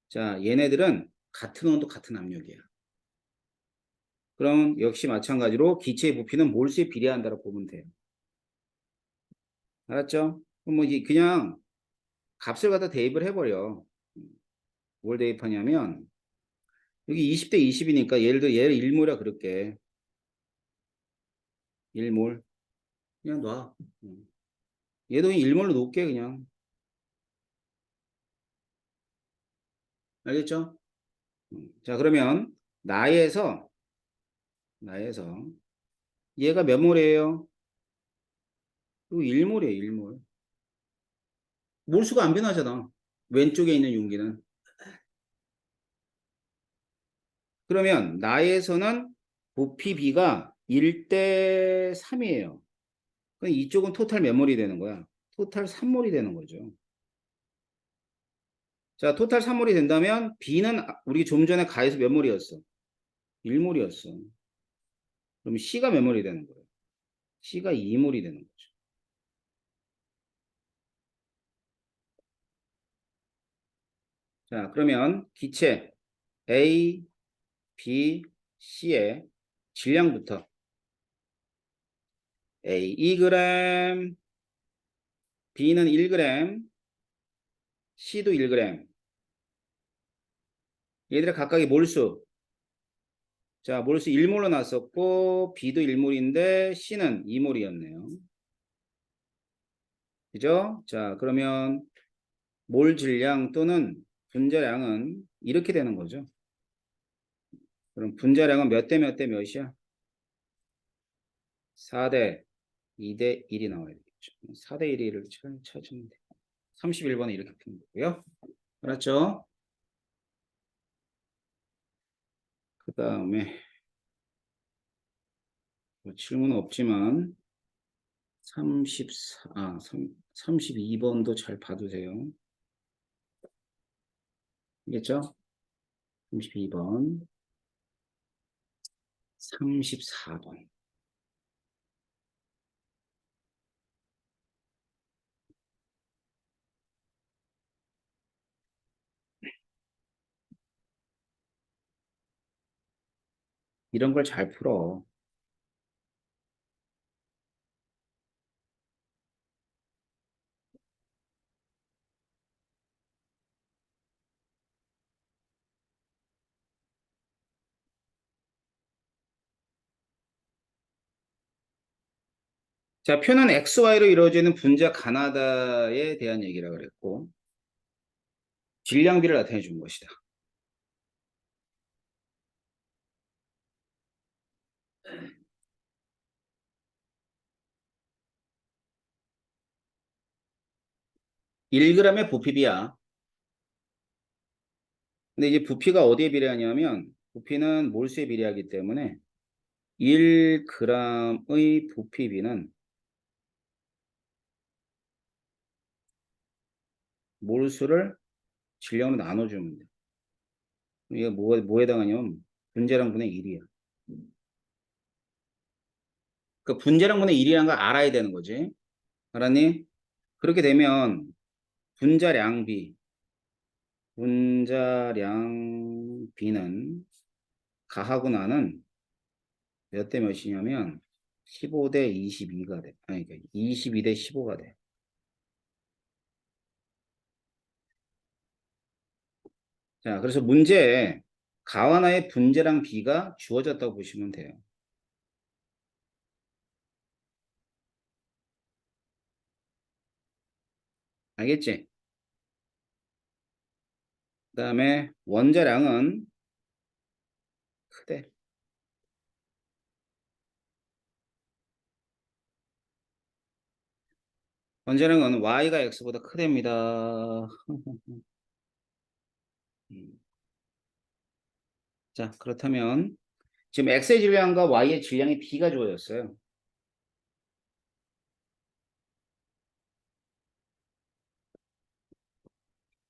자, 얘네들은 같은 온도, 같은 압력이야. 그럼 역시 마찬가지로 기체의 부피는 몰수에 비례한다고 보면 돼요. 알았죠? 그럼 뭐 이제 그냥 값을 갖다 대입을 해버려. 뭘 대입하냐면 여기 20대 20이니까 예를 들어 얘를 1몰이라 그럴게. 1몰. 그냥 놔. 얘도 1몰로 놓을게 그냥. 알겠죠? 자, 그러면 나에서 얘가 몇 몰이에요? 이거 1몰이에요, 1몰. 몰수가 안 변하잖아. 왼쪽에 있는 용기는. 그러면 나에서는 부피 B가 1대 3이에요. 그럼 이쪽은 토탈 몇 몰이 되는 거야? 토탈 3몰이 되는 거죠. 자, 토탈 3몰이 된다면 B는 우리 좀 전에 가에서 몇 몰이었어? 1몰이었어. 그럼 C가 몇 몰이 되는 거예요? C가 2몰이 되는 거죠. 자, 그러면 기체 A, B, C의 질량부터 A 2g, B는 1g, C도 1g. 얘들의 각각의 몰수. 자, 몰수 1몰로 났었고 B도 1몰인데 C는 2몰이었네요. 그죠? 자, 그러면 몰 질량 또는 분자량은 이렇게 되는 거죠. 그럼 분자량은 몇 대 몇 대 몇이야? 4대 2대 1이 나와야 되겠죠. 4대 1을 찾으면 돼. 31번에 이렇게 푸는 거고요. 알았죠? 그 다음에 뭐 질문은 없지만 32번도 잘 봐두세요. 알겠죠? 32번, 34번. 이런 걸 잘 풀어. 자, 표는 XY로 이루어지는 분자 가나다에 대한 얘기라 그랬고, 질량비를 나타내 준 것이다. (1g의) 부피비야. 근데 이제 부피가 어디에 비례하냐면, 부피는 몰수에 비례하기 때문에 1g의 부피비는 몰수를 질량으로 나눠주면 돼. 이게 뭐에 해당하냐면 분자량 분의 1이야. 그 분자량 분의 1이라는 걸 알아야 되는 거지. 알았니? 그렇게 되면 분자량비는 가하고 나는 몇 대 몇이냐면 15대 22가 돼. 아니, 22대 15가 돼. 자, 그래서 문제에 가와나의 분자랑 비가 주어졌다고 보시면 돼요. 알겠지? 그 다음에 원자량은 크대. 원자량은 y가 x보다 크답니다. 자, 그렇다면 지금 x의 질량과 y의 질량이 b가 주어졌어요.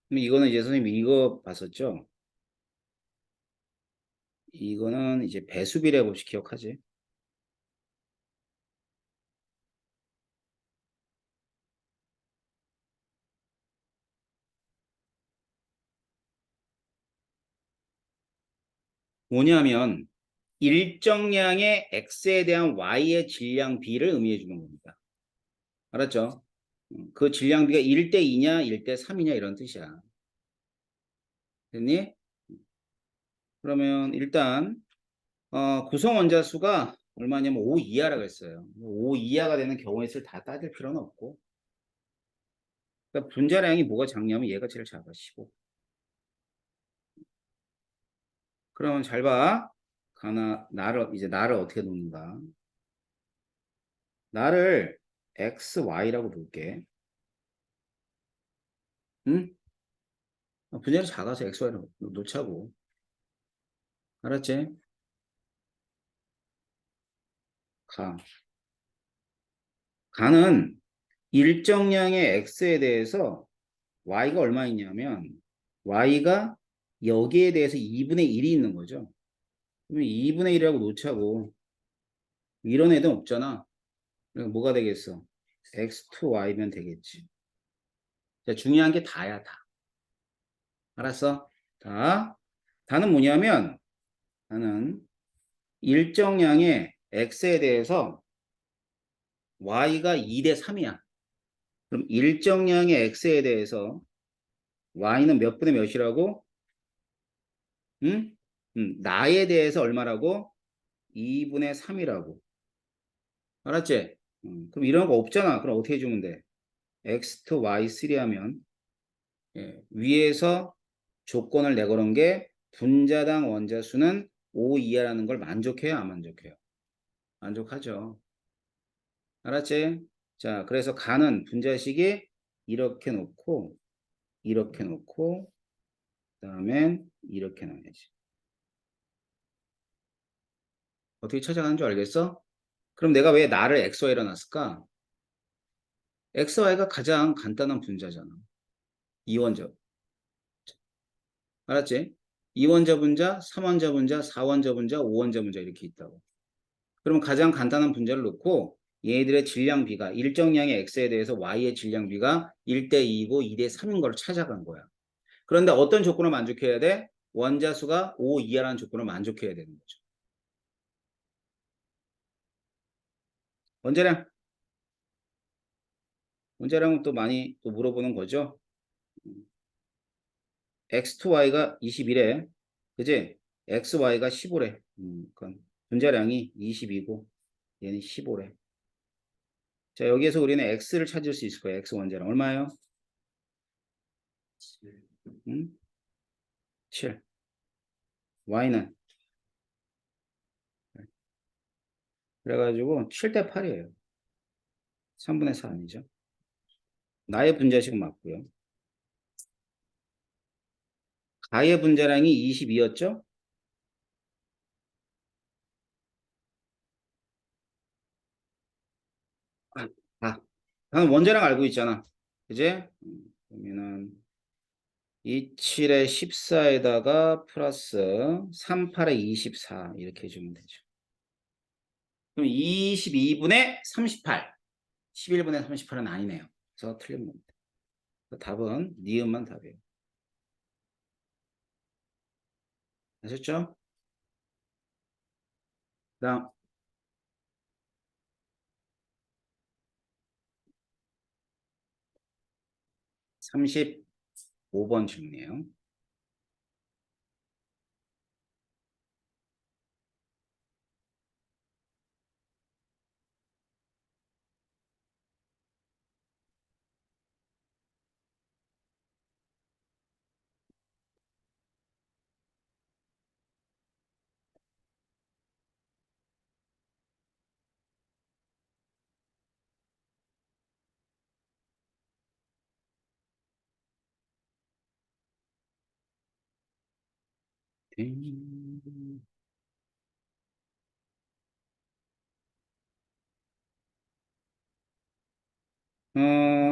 그럼 이거는 이제 선생님이 이거 봤었죠? 이거는 이제 배수비례 법칙 기억하지? 뭐냐면 일정량의 x에 대한 y의 질량 b를 의미해 주는 겁니다. 알았죠? 그 질량 b가 1대 2냐 1대 3이냐 이런 뜻이야. 됐니? 그러면 일단 구성 원자 수가 얼마냐면 5 이하라고 했어요. 5 이하가 되는 경우의 수를 다 따질 필요는 없고, 그러니까 분자량이 뭐가 작냐면 얘가 제일 작아 15. 그러면 잘 봐. 나를 어떻게 놓는가? 나를 x, y라고 놓을게. 응? 분자량이 작아서 x, y로 놓자고. 알았지? 가. 가는 일정량의 x에 대해서 y가 얼마 있냐면 y가 여기에 대해서 2분의 1이 있는 거죠. 그러면 2분의 1이라고 놓자고. 이런 애는 없잖아. 그러니까 뭐가 되겠어? x2y면 되겠지. 자, 중요한 게 다야, 다. 알았어? 다. 다는 뭐냐면 나는 일정량의 x에 대해서 y가 2대 3이야. 그럼 일정량의 x에 대해서 y는 몇 분의 몇이라고? 응? 나에 대해서 얼마라고? 2분의 3이라고. 알았지? 그럼 이런 거 없잖아. 그럼 어떻게 해주면 돼? x to y3 하면 위에서 조건을 내걸은 게 분자당 원자 수는 5 이하라는 걸 만족해요? 안 만족해요? 만족하죠. 알았지? 자, 그래서 가는 분자식이 이렇게 놓고 이렇게 놓고 그다음엔 이렇게 나야지. 어떻게 찾아가는 줄 알겠어? 그럼 내가 왜 나를 XY로 놨을까? XY가 가장 간단한 분자잖아. 이원자. 알았지? 2원자 분자, 3원자 분자, 4원자 분자, 5원자 분자 이렇게 있다고. 그러면 가장 간단한 분자를 놓고 얘들의 질량비가 일정량의 x에 대해서 y의 질량비가 1대 2이고 2대 3인 걸 찾아간 거야. 그런데 어떤 조건을 만족해야 돼? 원자 수가 5 이하라는 조건을 만족해야 되는 거죠. 원자량. 원자량은 또 많이 또 물어보는 거죠. x2y가 21에 그지? xy가 15래. 그러니까 분자량이 22고 얘는 15래. 자, 여기에서 우리는 x를 찾을 수 있을 거예요. x 원자량 얼마예요? 7. 7. y는 그래가지고 7대 8이에요. 3분의 4 아니죠? 나의 분자식 맞고요. 가의 분자량이 22였죠? 아, 나는 원자량 알고 있잖아. 그지? 그러면은 27에 14에다가 플러스 38에 24 이렇게 해주면 되죠. 그럼 22분의 38. 11분의 38은 아니네요. 그래서 틀린 겁니다. 답은 니은만 답이에요. 아셨죠? 그다음 35번 질문이에요.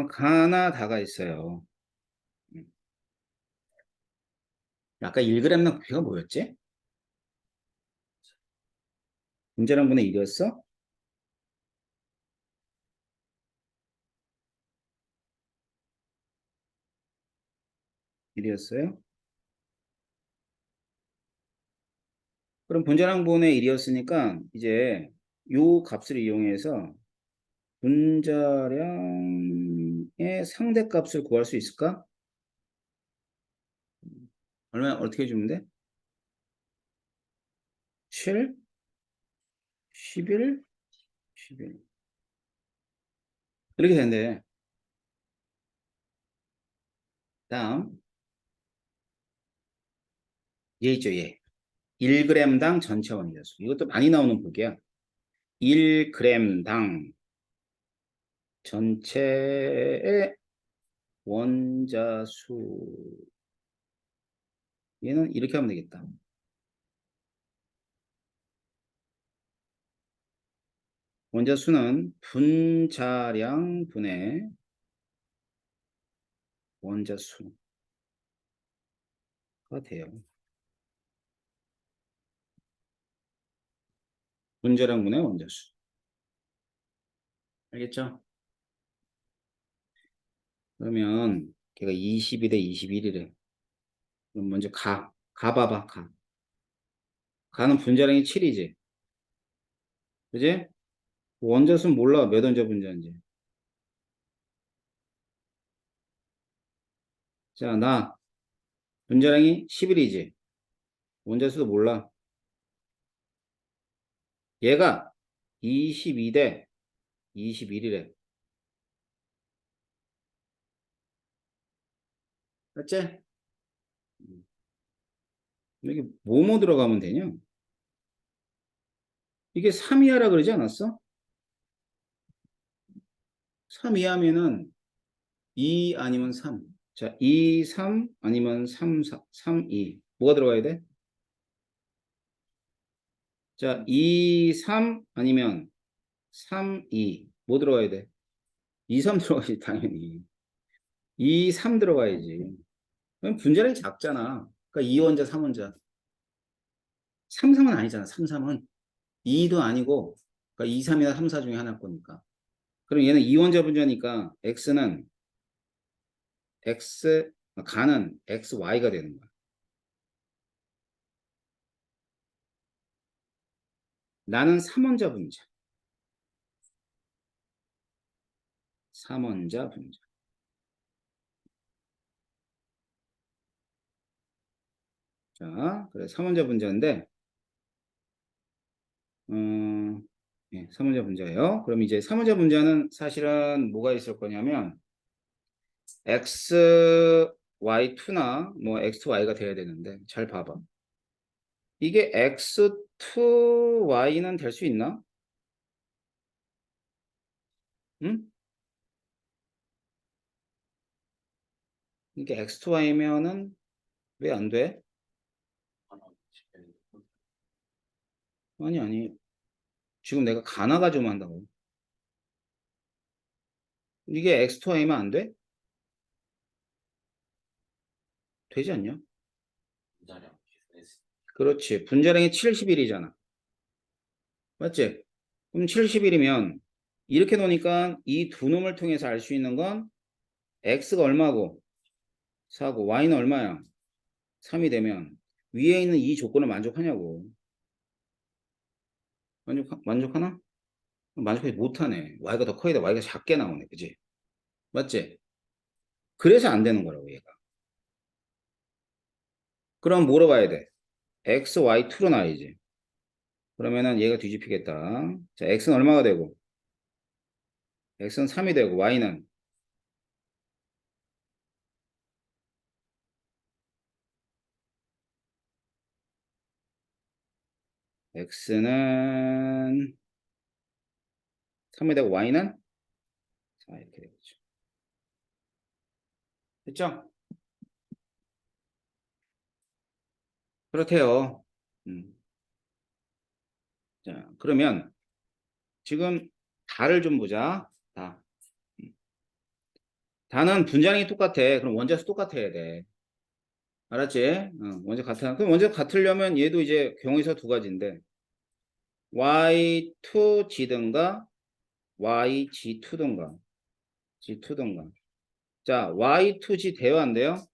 가나 다가 있어요. 아까 1g당 부피가 뭐였지? 분자량 분의 1이었어? 1이었어요? 그럼 분자량 분의 1이었으니까 이제 요 값을 이용해서 분자량의 상대값을 구할 수 있을까? 얼마 어떻게 주면 돼? 7, 11, 11 이렇게 된대. 다음 얘 있죠 얘. 1g당 전체 원자수. 이것도 많이 나오는 복이야. 1g당 전체의 원자수. 얘는 이렇게 하면 되겠다. 원자수는 분자량 분의 원자수가 돼요. 분자량 분의 원자수. 알겠죠? 그러면 걔가 22 대 21이래. 그럼 먼저 봐봐, 가. 가는 분자량이 7이지. 그지? 원자수는 몰라. 몇 원자 분자인지. 자, 나 분자량이 11이지. 원자수도 몰라. 얘가 22 대 21이래. 맞지? 여기 뭐뭐 들어가면 되냐? 이게 3 이하라 그러지 않았어? 3 이하면은 2 아니면 3. 자, 2, 3 아니면 3, 4, 3, 2. 뭐가 들어가야 돼? 자, 2, 3 아니면 3, 2. 뭐 들어가야 돼? 2, 3 들어가야지, 당연히. 2, 3 들어가야지. 그럼 분자량이 작잖아. 그러니까 2원자, 3원자. 3, 3은 아니잖아, 3, 3은. 2도 아니고, 그러니까 2, 3이나 3, 4 중에 하나일 거니까. 그럼 얘는 2원자 분자니까 x는 가는 xy가 되는 거야. 나는 3원자 분자. 3원자 분자. 자, 그래, 3원자 분자인데, 예, 3원자 분자예요. 그럼 이제 3원자 분자는 사실은 뭐가 있을 거냐면, xy2나 뭐 xy가 돼야 되는데, 잘 봐봐. 이게 x2y는 될 수 있나? 응? 이게 x2y면은 왜 안 돼? 아니, 아니. 지금 내가 가나 가지고만 한다고. 이게 x2y면 안 돼? 되지 않냐? 분자량 S. 그렇지. 분자량이 70일이잖아. 맞지? 그럼 70일이면 이렇게 놓으니까 이 두 놈을 통해서 알 수 있는 건 x가 얼마고 4고 y는 얼마야? 3이 되면 위에 있는 이 조건을 만족하냐고. 만족하나? 만족하지 못하네. y가 더 커야 돼. y가 작게 나오네. 그지? 맞지? 그래서 안 되는 거라고 얘가. 그럼 뭐로 봐야 돼? x, y, 2로 나야지. 그러면은 얘가 뒤집히겠다. 자, x는 얼마가 되고? x는 3이 되고 y는 x는 3이 되고 y는 4 이렇게 되겠죠. 됐죠? 그렇대요. 자, 그러면 지금 다를 좀 보자. 다. 다는 분자량이 똑같아. 그럼 원자수 똑같아야 돼. 알았지? 원자 같아. 그럼 원자 같으려면 얘도 이제 경우에서 두 가지인데 Y2G든가 YG2든가 G2든가. 자, Y2G 대화인데요.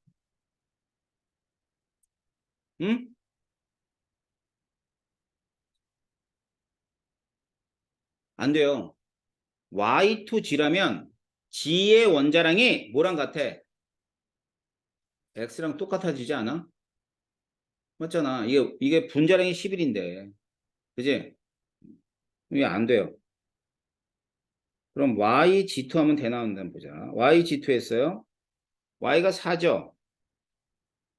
응? 안 돼요. Y2G라면 G의 원자량이 뭐랑 같아? X랑 똑같아지지 않아? 맞잖아. 이게 분자량이 11인데. 그지? 이게 안 돼요. 그럼 YG2 하면 대 나온다 보자. YG2 했어요. Y가 4죠.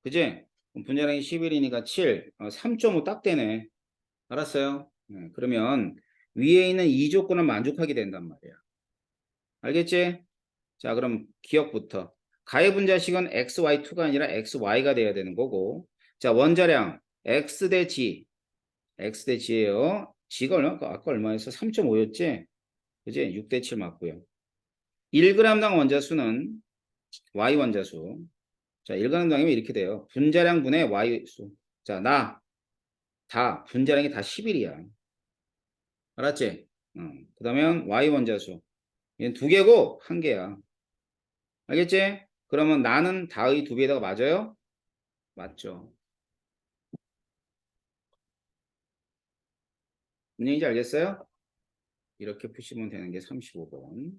그지? 그럼 분자량이 11이니까 7. 3.5 딱 되네. 알았어요? 그러면 위에 있는 이 조건을 만족하게 된단 말이야. 알겠지? 자, 그럼 기억부터. 가해 분자식은 XY2가 아니라 XY가 돼야 되는 거고. 자, 원자량 X 대 G. X 대 G예요. G가 아까 얼마였어? 3.5였지? 그지? 6 대 7 맞고요. 1g당 원자수는 Y 원자수. 자, 1g당이면 이렇게 돼요. 분자량 분의 Y수. 자, 분자량이 다 11이야. 알았지? 그 다음에 Y 원자수. 얘는 두 개고 한 개야. 알겠지? 그러면 나는 다의 두 배에다가 맞아요? 맞죠. 무슨 얘기인지 알겠어요? 이렇게 푸시면 되는 게 35번.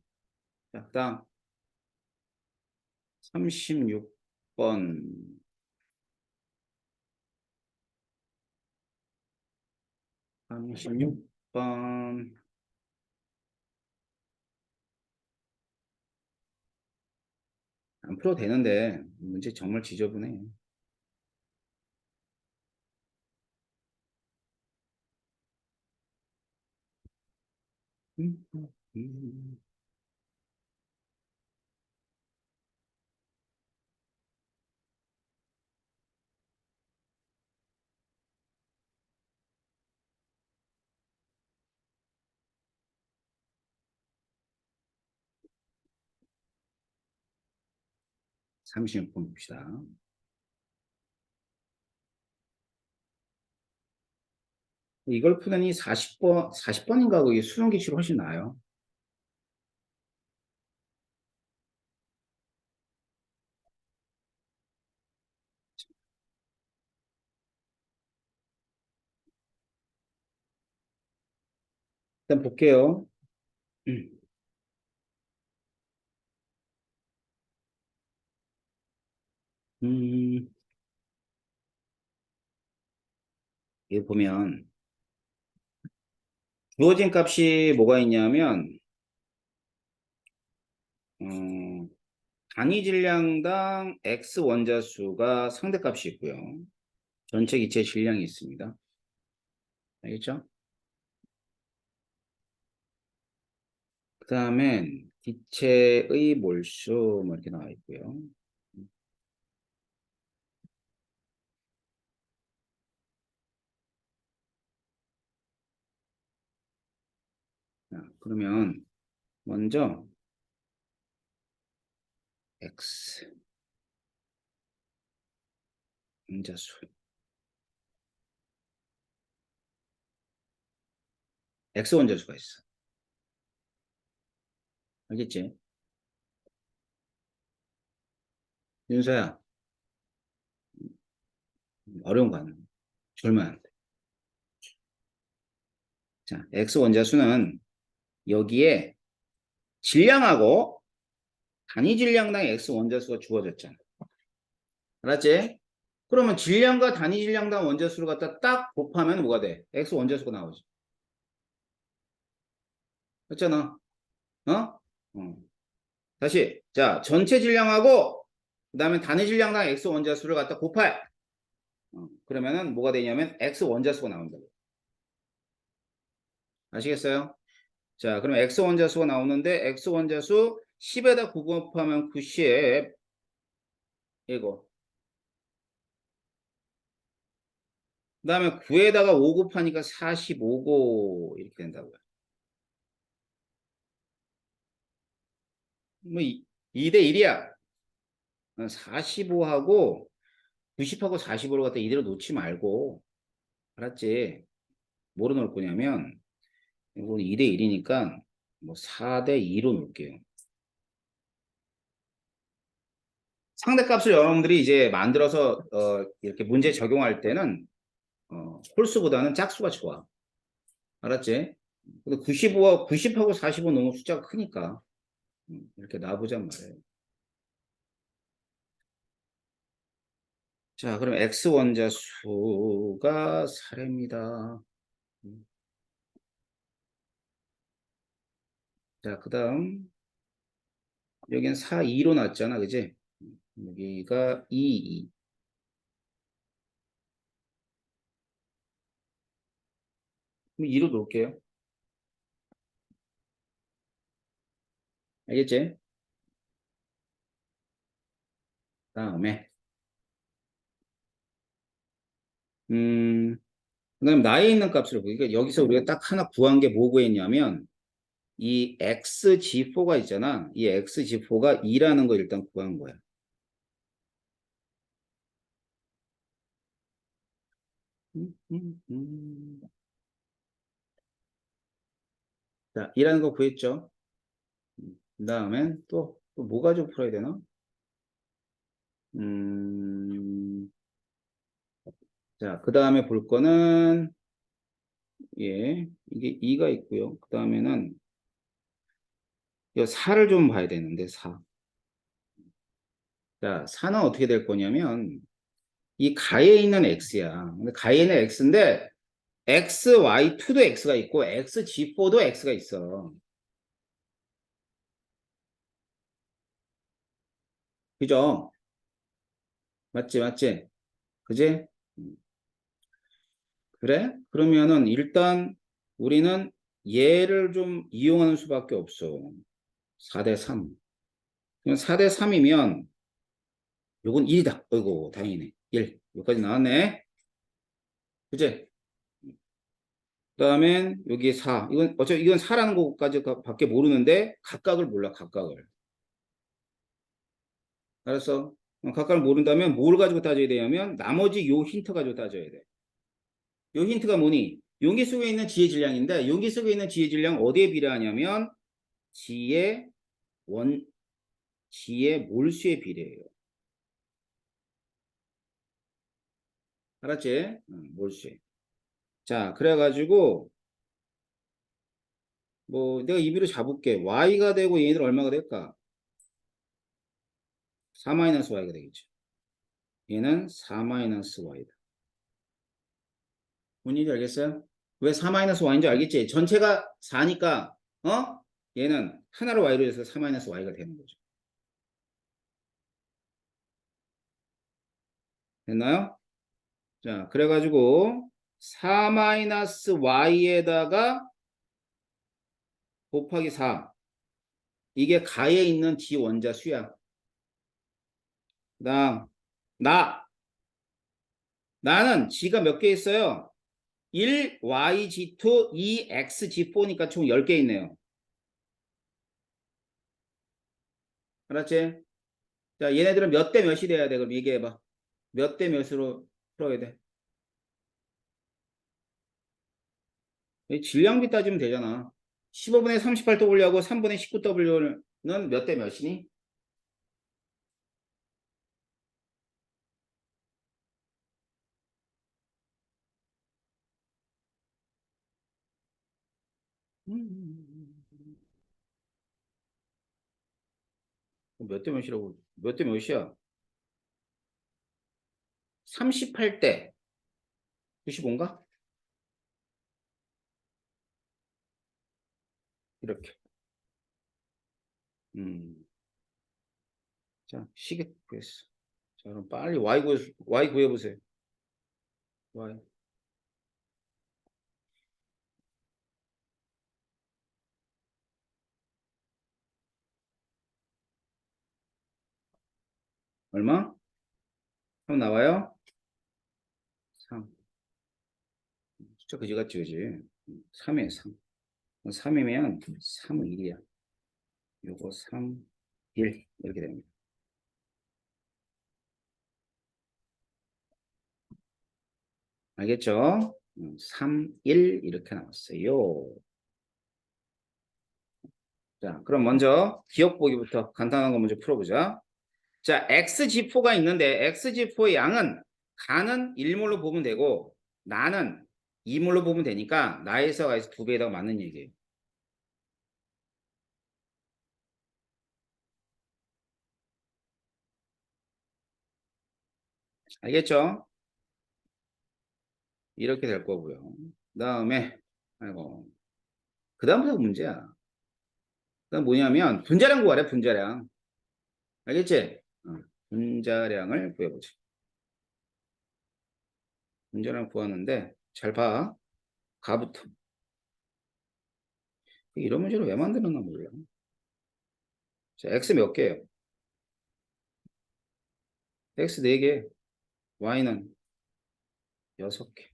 자, 그다음 36번. 36번. 안 풀어도 되는데 문제 정말 지저분해. 음, 음. 36번 봅시다. 이걸 푸더니 40번인가 그게 수능 기출 훨씬 나아요. 일단 볼게요. 음, 여기 보면 주어진 값이 뭐가 있냐면 어, 단위 질량당 X 원자수가 상대값이 있고요. 전체 기체 질량이 있습니다. 알겠죠? 그 다음엔 기체의 몰수 뭐 이렇게 나와 있고요. 자, 그러면 먼저 X 원자수 X 원자수가 있어. 알겠지? 윤서야, 어려운 거 아니야. 줄면 안 돼. 자, X 원자수는 여기에 질량하고 단위 질량당 X 원자수가 주어졌잖아. 알았지? 그러면 질량과 단위 질량당 원자수를 갖다 딱 곱하면 뭐가 돼? X 원자수가 나오지. 그렇잖아. 어? 다시. 자, 전체 질량하고 그다음에 단위 질량당 X 원자수를 갖다 곱할. 그러면은 뭐가 되냐면 X 원자수가 나온다고. 아시겠어요? 자, 그럼 X 원자수가 나오는데 X 원자수 10에다 9 곱하면 90 이거 그다음에 9에다가 5 곱하니까 45고 이렇게 된다고요. 뭐 2대 1이야. 45하고 90하고 45를 갖다 이대로 놓지 말고 알았지? 뭐로 놓을 거냐면 이건 2대 1이니까 뭐 4대 2로 놓을게요. 상대값을 여러분들이 이제 만들어서 이렇게 문제 적용할 때는 홀수보다는 짝수가 좋아. 알았지? 근데 90하고 45 너무 숫자가 크니까 이렇게 놔보잔 말이에요. 자, 그럼 x 원자수가 4래입니다. 자, 그 다음 여기는 4, 2로 놨잖아, 그지? 여기가 2, 2. 그럼 2로 놓을게요. 알겠지? 다음에 음, 그다음 나에 있는 값을 보니까 여기서 우리가 딱 하나 구한 게 뭐 구했냐면 이 xg4가 있잖아. 이 xg4가 2라는 거 일단 구한 거야. 자, 2라는 거 구했죠. 그 다음엔 또 뭐 가지고 풀어야 되나? 음, 자, 그 다음에 볼 거는 예, 이게 2가 있고요. 그 다음에는 이 4를 좀 봐야 되는데 4. 자, 4는 어떻게 될 거냐면 이 가에 있는 x야. 근데 가에 있는 x인데 XY2도 X가 있고 XG4도 X가 있어. 그죠? 맞지, 맞지? 그지? 음, 그래? 그러면은 일단 우리는 얘를 좀 이용하는 수밖에 없어. 4대 3. 그럼 4대 3이면 요건 1이다. 어이구, 다행이네. 1. 여기까지 나왔네. 그지? 그 다음엔 여기 4. 이건 4라는 것까지 밖에 모르는데 각각을 몰라, 각각을. 알았어? 각각을 모른다면 뭘 가지고 따져야 되냐면 나머지 요 힌트 가지고 따져야 돼. 요 힌트가 뭐니? 용기 속에 있는 지의 질량인데 용기 속에 있는 지의 질량 어디에 비례하냐면 지의 원 지의 몰수에 비례해요. 알았지? 몰수에. 자, 그래가지고 뭐 내가 임의로 잡을게. y가 되고 얘네들 얼마가 될까? 4-y가 되겠죠. 얘는 4-y다. 뭔지 알겠어요? 왜 4-y인 줄 알겠지? 전체가 4니까 얘는 하나로 y로 해서 4-y가 되는 거죠. 됐나요? 자, 그래가지고 4-y에다가 곱하기 4. 이게 가에 있는 지 원자 수야. 그다음 나. 나는 지가 몇 개 있어요? 1, yg2, 2, xg4니까 총 10개 있네요. 알았지? 자, 얘네들은 몇 대 몇이 돼야 돼? 그럼 얘기해봐. 몇 대 몇으로 풀어야 돼? 질량비 따지면 되잖아. 15분의 38W하고 3분의 19W는 몇 대 몇이니? 몇 대 몇이라고? 몇 대 몇이야? 38대 95인가? 이렇게. 음. 자, 시계 구했어. 자, 그럼 빨리 Y 구해보세요. Y. 얼마? 3 나와요? 3. 숫자 그지 같지, 그지? 3에 3. 3이면 3은 1이야. 요거 3, 1 이렇게 됩니다. 알겠죠? 3, 1 이렇게 나왔어요. 자, 그럼 먼저 기억 보기부터 간단한 거 먼저 풀어보자. 자, XG4가 있는데 XG4의 양은 가는 1몰로 보면 되고 나는 2몰로 보면 되니까 나에서 가에서 2배에다가 맞는 얘기예요. 알겠죠? 이렇게 될 거고요. 그 다음에 아이고 그 다음부터 문제야. 그다음 뭐냐면 분자량 구하래. 분자량. 알겠지? 분자량을 구해보자. 분자량 구하는데 잘 봐. 가부터. 이런 문제를 왜 만들었나 몰라. 자, x 몇 개예요? x 4개, y는 6개,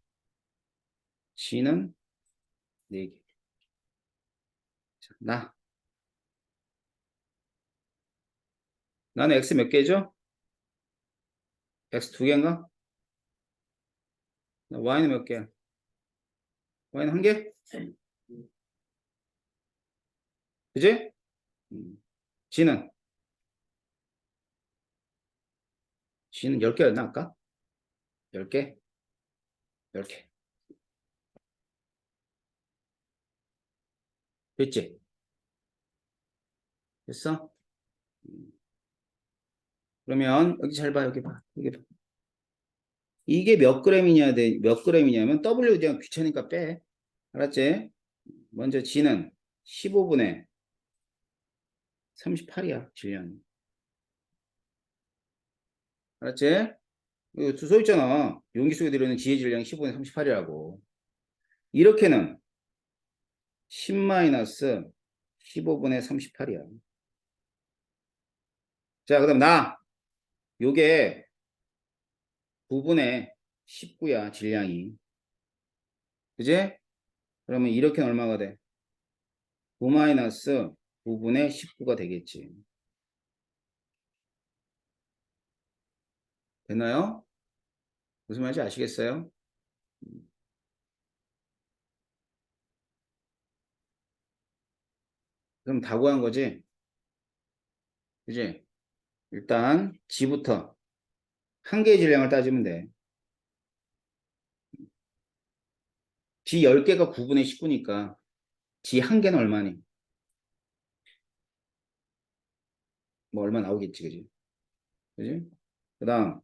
g는 4개. 자, 나는 x 몇 개죠? x 2개인가? y는 몇 개야? y는 1개? 그지? g는 10개였나 아까? 10개? 10개. 됐지? 됐어? 그러면 여기 잘 봐. 여기 봐. 여기 봐. 이게 몇 g이냐면 W 그냥 귀찮으니까 빼. 알았지? 먼저 G는 15분의 38이야. 질량. 알았지? 이거 써 있잖아. 용기 속에 들어있는 G의 질량이 15분의 38이라고. 이렇게는 10-15분의 38이야. 자, 그 다음 요게 9분의 19야. 질량이. 그지? 그러면 이렇게는 얼마가 돼? 9-9분의 19가 되겠지. 됐나요? 무슨 말인지 아시겠어요? 그럼 다 구한 거지? 그지? 일단 G부터 한 개의 질량을 따지면 돼. G 10개가 9분의 19니까 G 한 개는 얼마니? 뭐 얼마 나오겠지, 그지? 그지? 그 다음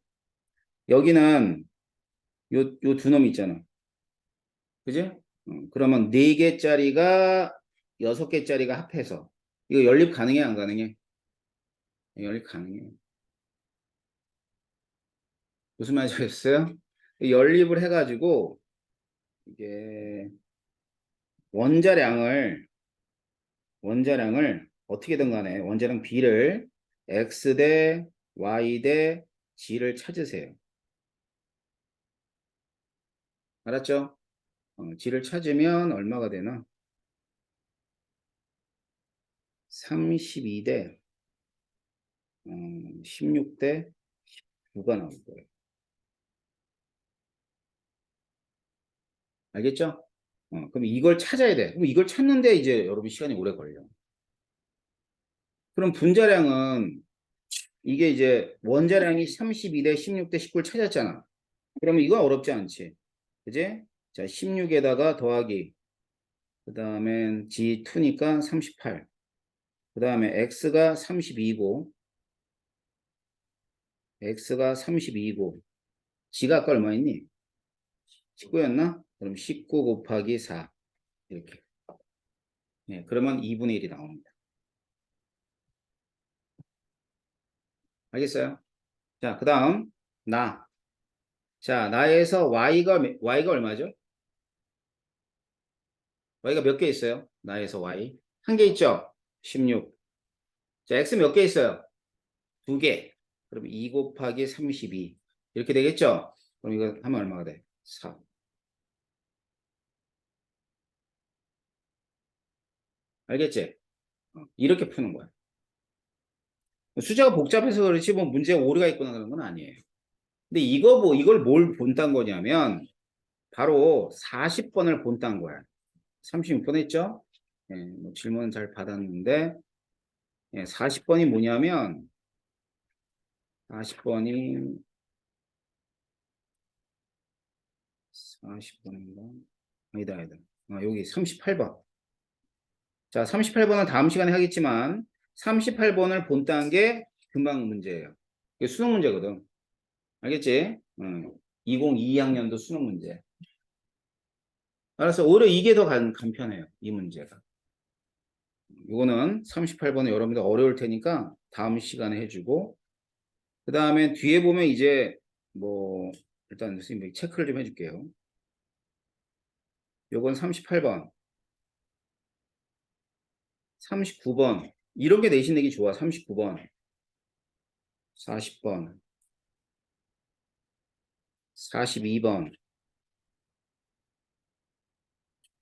여기는 요 두 놈 있잖아. 그지? 그러면 4개짜리가 6개짜리가 합해서 이거 연립 가능해, 안 가능해? 연립 가능해. 무슨 말인지 알겠어요? 연립을 해가지고 이게 원자량을 어떻게든 간에 원자량 B를 X 대 Y 대 G를 찾으세요. 알았죠? G를 찾으면 얼마가 되나? 32 대 16 대 9가 나올 거예요. 알겠죠? 그럼 이걸 찾아야 돼. 그럼 이걸 찾는데 이제 여러분 시간이 오래 걸려. 그럼 분자량은 이게 이제 원자량이 32 대 16 대 19를 찾았잖아. 그러면 이건 어렵지 않지. 그지? 자, 16에다가 더하기. 그 다음엔 G2니까 38. 그 다음에 X가 32고, G가 아까 얼마 있니? 19였나? 그럼 19 곱하기 4. 이렇게. 네, 그러면 2분의 1이 나옵니다. 알겠어요? 자, 그 다음, 자, 나에서 Y가 얼마죠? Y가 몇 개 있어요? 나에서 Y. 한 개 있죠? 16. 자, X 몇 개 있어요? 2개. 그럼 2 곱하기 32. 이렇게 되겠죠? 그럼 이거 하면 얼마가 돼? 4. 알겠지? 이렇게 푸는 거야. 숫자가 복잡해서 그렇지 뭐 문제에 오류가 있거나 그런 건 아니에요. 근데 이걸 뭘 본다는 거냐면 바로 40번을 본다는 거야. 36번 했죠? 예, 뭐 질문 잘 받았는데 40번이 뭐냐면 40번이 40번인가? 아니다. 여기 38번. 자, 38번은 다음 시간에 하겠지만 38번을 본다는 게 금방 문제예요. 이게 수능 문제거든. 알겠지? 2022학년도 수능 문제. 알았어. 오히려 이게 더 간편해요. 이 문제가. 이거는 38번은 여러분들 어려울 테니까 다음 시간에 해주고 그 다음에 뒤에 보면 이제 뭐 일단 선생님 체크를 좀 해줄게요. 요건 38번, 39번 이런 게 내신 내기 좋아. 39번, 40번, 42번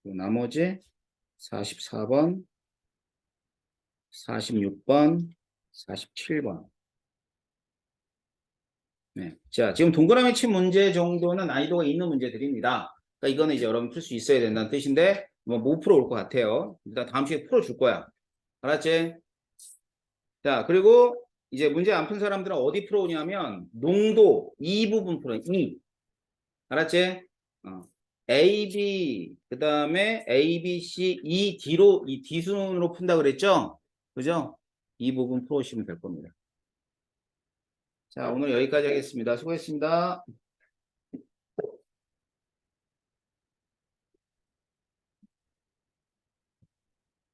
나머지 44번, 46번, 47번. 네. 자, 지금 동그라미 친 문제 정도는 난이도가 있는 문제들입니다. 그러니까 이거는 이제 여러분 풀 수 있어야 된다는 뜻인데 뭐 못 풀어 올 것 같아요. 일단 다음 시간에 풀어 줄 거야. 알았지? 자, 그리고 이제 문제 안 푼 사람들은 어디 풀어 오냐면 농도 이 부분 풀어. 이. 알았지? A, B, 그 다음에 A, B, C, E, D로, 이 D 순으로 푼다 그랬죠? 그죠? 이 부분 풀어오시면 될 겁니다. 자, 오늘 여기까지 하겠습니다. 수고했습니다.